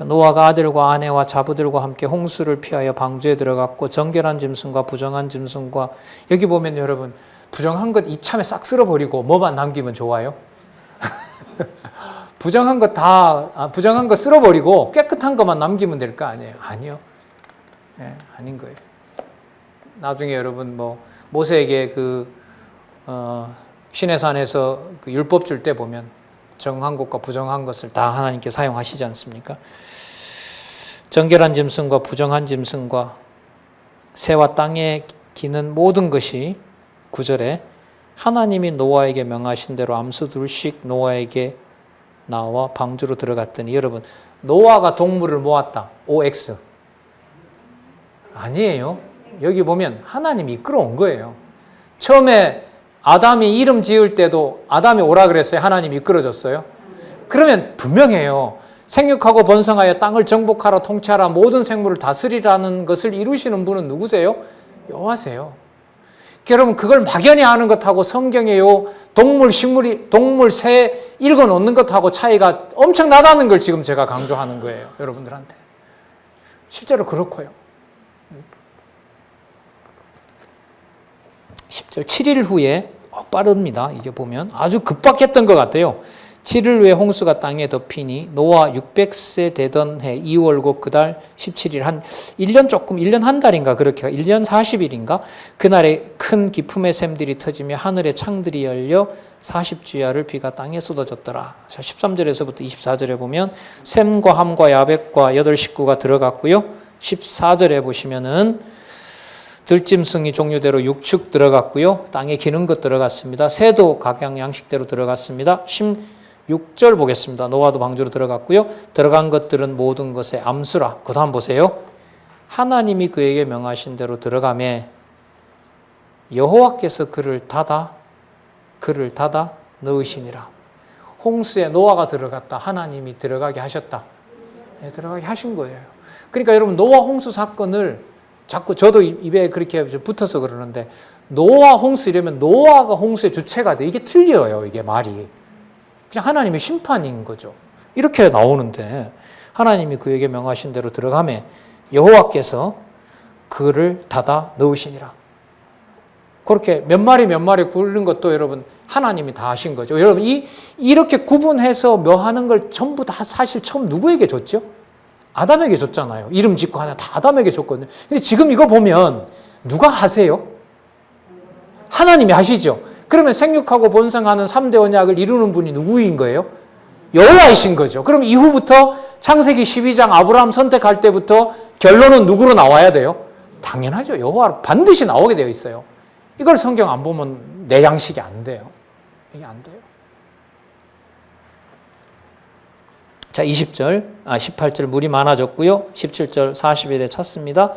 노아가 아들과 아내와 자부들과 함께 홍수를 피하여 방주에 들어갔고 정결한 짐승과 부정한 짐승과 여기 보면 여러분 부정한 것 이참에 싹 쓸어버리고 뭐만 남기면 좋아요? 부정한 거 쓸어버리고 깨끗한 것만 남기면 될 거 아니에요? 아니요. 네, 아닌 거예요. 나중에 여러분 모세에게 시내산에서 그 율법 줄 때 보면 정한 것과 부정한 것을 다 하나님께 사용하시지 않습니까? 정결한 짐승과 부정한 짐승과 새와 땅에 기는 모든 것이 9절에 하나님이 노아에게 명하신 대로 암수 둘씩 노아에게 나와 방주로 들어갔더니, 여러분 노아가 동물을 모았다. OX 아니에요. 여기 보면 하나님이 이끌어온 거예요. 처음에 아담이 이름 지을 때도 아담이 오라 그랬어요? 하나님이 이끌어줬어요? 그러면 분명해요. 생육하고 번성하여 땅을 정복하라 통치하라 모든 생물을 다스리라는 것을 이루시는 분은 누구세요? 여호와세요. 여러분 그걸 막연히 아는 것하고 성경에요 동물, 새 읽어놓는 것하고 차이가 엄청나다는 걸 지금 제가 강조하는 거예요. 여러분들한테. 실제로 그렇고요. 10절 7일 후에 빠릅니다. 이게 보면 아주 급박했던 것 같아요. 7일 후에 홍수가 땅에 덮이니 노아 600세 되던 해 2월고 그달 17일 한 1년 한 달인가 그렇게 1년 40일인가 그날에 큰 기품의 샘들이 터지며 하늘의 창들이 열려 40주야를 비가 땅에 쏟아졌더라. 자, 13절에서부터 24절에 보면 샘과 함과 야벳과 8식구가 들어갔고요. 14절에 보시면은 들짐승이 종류대로 6축 들어갔고요. 땅에 기는 것 들어갔습니다. 새도 각양 양식대로 들어갔습니다. 16절 보겠습니다. 노아도 방주로 들어갔고요. 들어간 것들은 모든 것의 암수라. 그 다음 보세요. 하나님이 그에게 명하신 대로 들어가매 여호와께서 그를 닫아 넣으시니라. 홍수에 노아가 들어갔다. 하나님이 들어가게 하셨다. 네, 들어가게 하신 거예요. 그러니까 여러분 노아 홍수 사건을 자꾸 저도 입에 그렇게 붙어서 그러는데 노아 홍수 이러면 노아가 홍수의 주체가 돼. 이게 틀려요. 이게 말이. 그냥 하나님의 심판인 거죠. 이렇게 나오는데 하나님이 그에게 명하신 대로 들어가매 여호와께서 그를 닫아 넣으시니라. 그렇게 몇 마리 굴른 것도 여러분 하나님이 다 하신 거죠. 여러분 이렇게 구분해서 묘하는 걸 전부 다 사실 처음 누구에게 줬죠? 아담에게 줬잖아요. 이름 짓고 하나 다 아담에게 줬거든요. 근데 지금 이거 보면 누가 하세요? 하나님이 하시죠. 그러면 생육하고 번성하는 3대 언약을 이루는 분이 누구인 거예요? 여호와이신 거죠. 그럼 이후부터 창세기 12장 아브라함 선택할 때부터 결론은 누구로 나와야 돼요? 당연하죠. 여호와로 반드시 나오게 되어 있어요. 이걸 성경 안 보면 내 양식이 안 돼요. 이게 안 돼요. 자, 18절 물이 많아졌고요. 17절 40일에 찼습니다.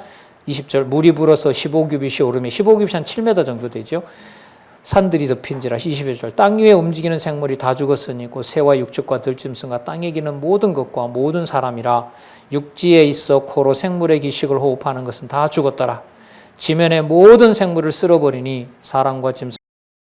20절 물이 불어서 15규빗이 오르며 15규빗이 한 7m 정도 되죠. 산들이 덮인지라. 21절 땅 위에 움직이는 생물이 다 죽었으니 곧 새와 육축과 들짐승과 땅에 기는 모든 것과 모든 사람이라. 육지에 있어 코로 생물의 기식을 호흡하는 것은 다 죽었더라. 지면의 모든 생물을 쓸어버리니 사람과 짐승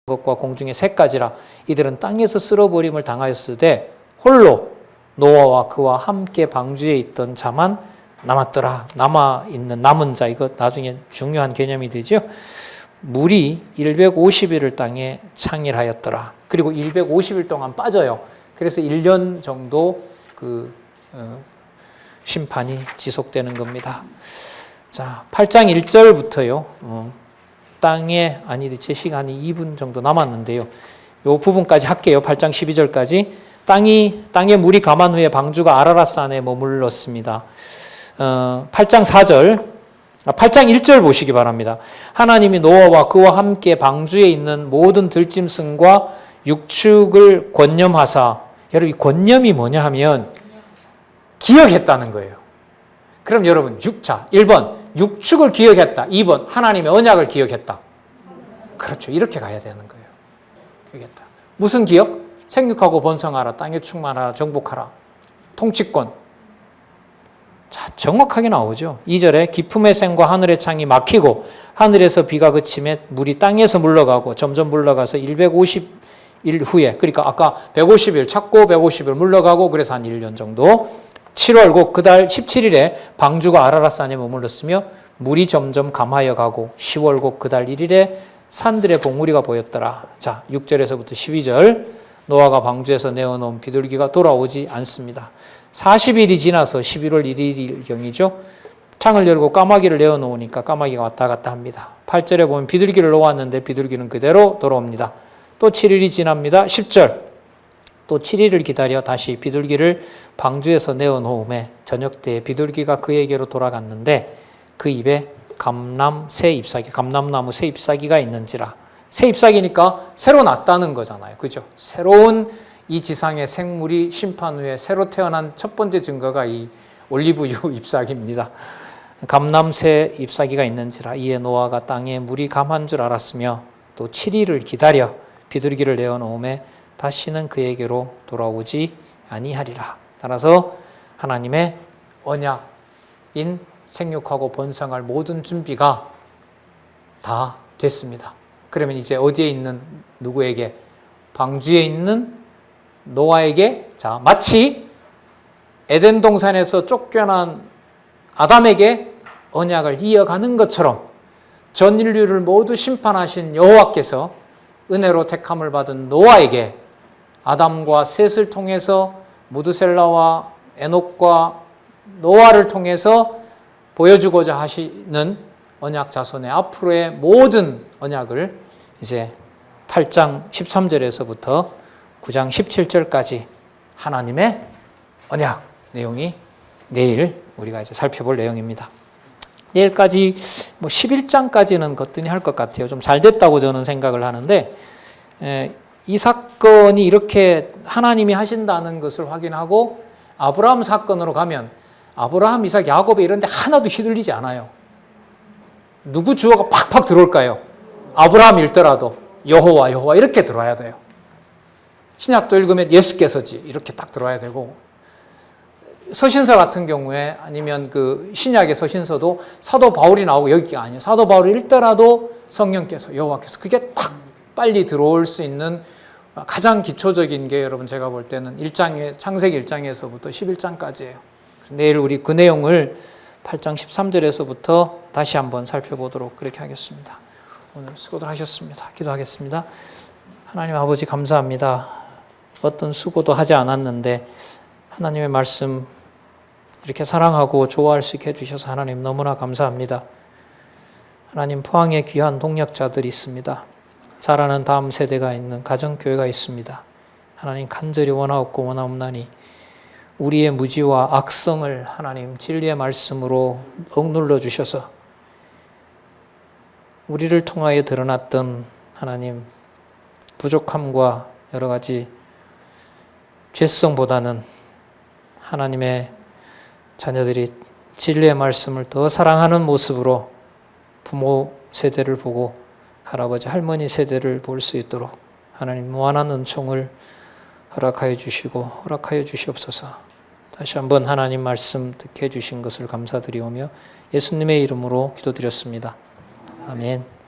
것과 공중의 새까지라. 이들은 땅에서 쓸어버림을 당하였으되 홀로 노아와 그와 함께 방주에 있던 자만 남았더라. 남은 자, 이거 나중에 중요한 개념이 되죠. 물이 150일을 땅에 창일하였더라. 그리고 150일 동안 빠져요. 그래서 1년 정도 심판이 지속되는 겁니다. 자, 8장 1절부터요. 땅에 제 시간이 2분 정도 남았는데요. 이 부분까지 할게요. 8장 12절까지. 땅에 물이 감한 후에 방주가 아라랏산에 머물렀습니다. 8장 1절 보시기 바랍니다. 하나님이 노아와 그와 함께 방주에 있는 모든 들짐승과 육축을 권념하사. 여러분 이 권념이 뭐냐 하면 기억했다는 거예요. 그럼 여러분 1번 육축을 기억했다. 2번 하나님의 언약을 기억했다. 그렇죠. 이렇게 가야 되는 거예요. 기억했다. 무슨 기억? 생육하고 번성하라. 땅에 충만하라. 정복하라. 통치권. 자, 정확하게 나오죠. 2절에 기품의 샘과 하늘의 창이 막히고 하늘에서 비가 그치매 물이 땅에서 물러가고 점점 물러가서 150일 후에, 그러니까 아까 150일 찾고 150일 물러가고 그래서 한 1년 정도. 7월 곧 그달 17일에 방주가 아라랏산에 머물렀으며 물이 점점 감하여 가고 10월 곧 그달 1일에 산들의 봉우리가 보였더라. 자, 6절에서부터 12절. 노아가 방주에서 내어놓은 비둘기가 돌아오지 않습니다. 40일이 지나서 11월 1일경이죠. 창을 열고 까마귀를 내어놓으니까 까마귀가 왔다 갔다 합니다. 8절에 보면 비둘기를 놓았는데 비둘기는 그대로 돌아옵니다. 또 7일이 지납니다. 10절. 또 7일을 기다려 다시 비둘기를 방주에서 내어놓음에 저녁 때에 비둘기가 그에게로 돌아갔는데 그 입에 감나무 새 잎사귀가 있는지라. 새 잎사귀니까 새로 났다는 거잖아요. 그죠? 새로운 이 지상의 생물이 심판 후에 새로 태어난 첫 번째 증거가 이 올리브유 잎사귀입니다. 감나무 새 잎사귀가 있는지라. 이에 노아가 땅에 물이 감한 줄 알았으며 또 7일을 기다려 비둘기를 내어놓음에 다시는 그에게로 돌아오지 아니하리라. 따라서 하나님의 언약인 생육하고 번성할 모든 준비가 다 됐습니다. 그러면 이제 어디에 있는 누구에게? 방주에 있는 노아에게, 자, 마치 에덴 동산에서 쫓겨난 아담에게 언약을 이어가는 것처럼 전 인류를 모두 심판하신 여호와께서 은혜로 택함을 받은 노아에게 아담과 셋을 통해서 무드셀라와 에녹과 노아를 통해서 보여주고자 하시는 언약 자손의 앞으로의 모든 언약을 이제 8장 13절에서부터 9장 17절까지 하나님의 언약 내용이 내일 우리가 이제 살펴볼 내용입니다. 내일까지 11장까지는 거뜬히 할 것 같아요. 좀 잘 됐다고 저는 생각을 하는데 이 사건이 이렇게 하나님이 하신다는 것을 확인하고 아브라함 사건으로 가면 아브라함, 이삭, 야곱에 이런 데 하나도 휘둘리지 않아요. 누구 주어가 팍팍 들어올까요? 아브라함일더라도 여호와 이렇게 들어와야 돼요. 신약도 읽으면 예수께서지 이렇게 딱 들어와야 되고, 서신서 같은 경우에 아니면 그 신약의 서신서도 사도 바울이 나오고 여기가 아니에요. 사도 바울이 읽더라도 성령께서, 여호와께서, 그게 탁 빨리 들어올 수 있는 가장 기초적인 게 여러분 제가 볼 때는 창세기 1장에서부터 11장까지예요. 내일 우리 그 내용을 8장 13절에서부터 다시 한번 살펴보도록 그렇게 하겠습니다. 오늘 수고들 하셨습니다. 기도하겠습니다. 하나님 아버지 감사합니다. 어떤 수고도 하지 않았는데 하나님의 말씀 이렇게 사랑하고 좋아할 수 있게 해주셔서 하나님 너무나 감사합니다. 하나님 포항에 귀한 동력자들이 있습니다. 자라는 다음 세대가 있는 가정교회가 있습니다. 하나님 간절히 원하옵고 원하옵나니 우리의 무지와 악성을 하나님 진리의 말씀으로 억눌러 주셔서 우리를 통하여 드러났던 하나님 부족함과 여러 가지 죄성보다는 하나님의 자녀들이 진리의 말씀을 더 사랑하는 모습으로 부모 세대를 보고 할아버지 할머니 세대를 볼 수 있도록 하나님 무한한 은총을 허락하여 주시고 허락하여 주시옵소서. 다시 한번 하나님 말씀 듣게 해주신 것을 감사드리오며 예수님의 이름으로 기도드렸습니다. 아멘.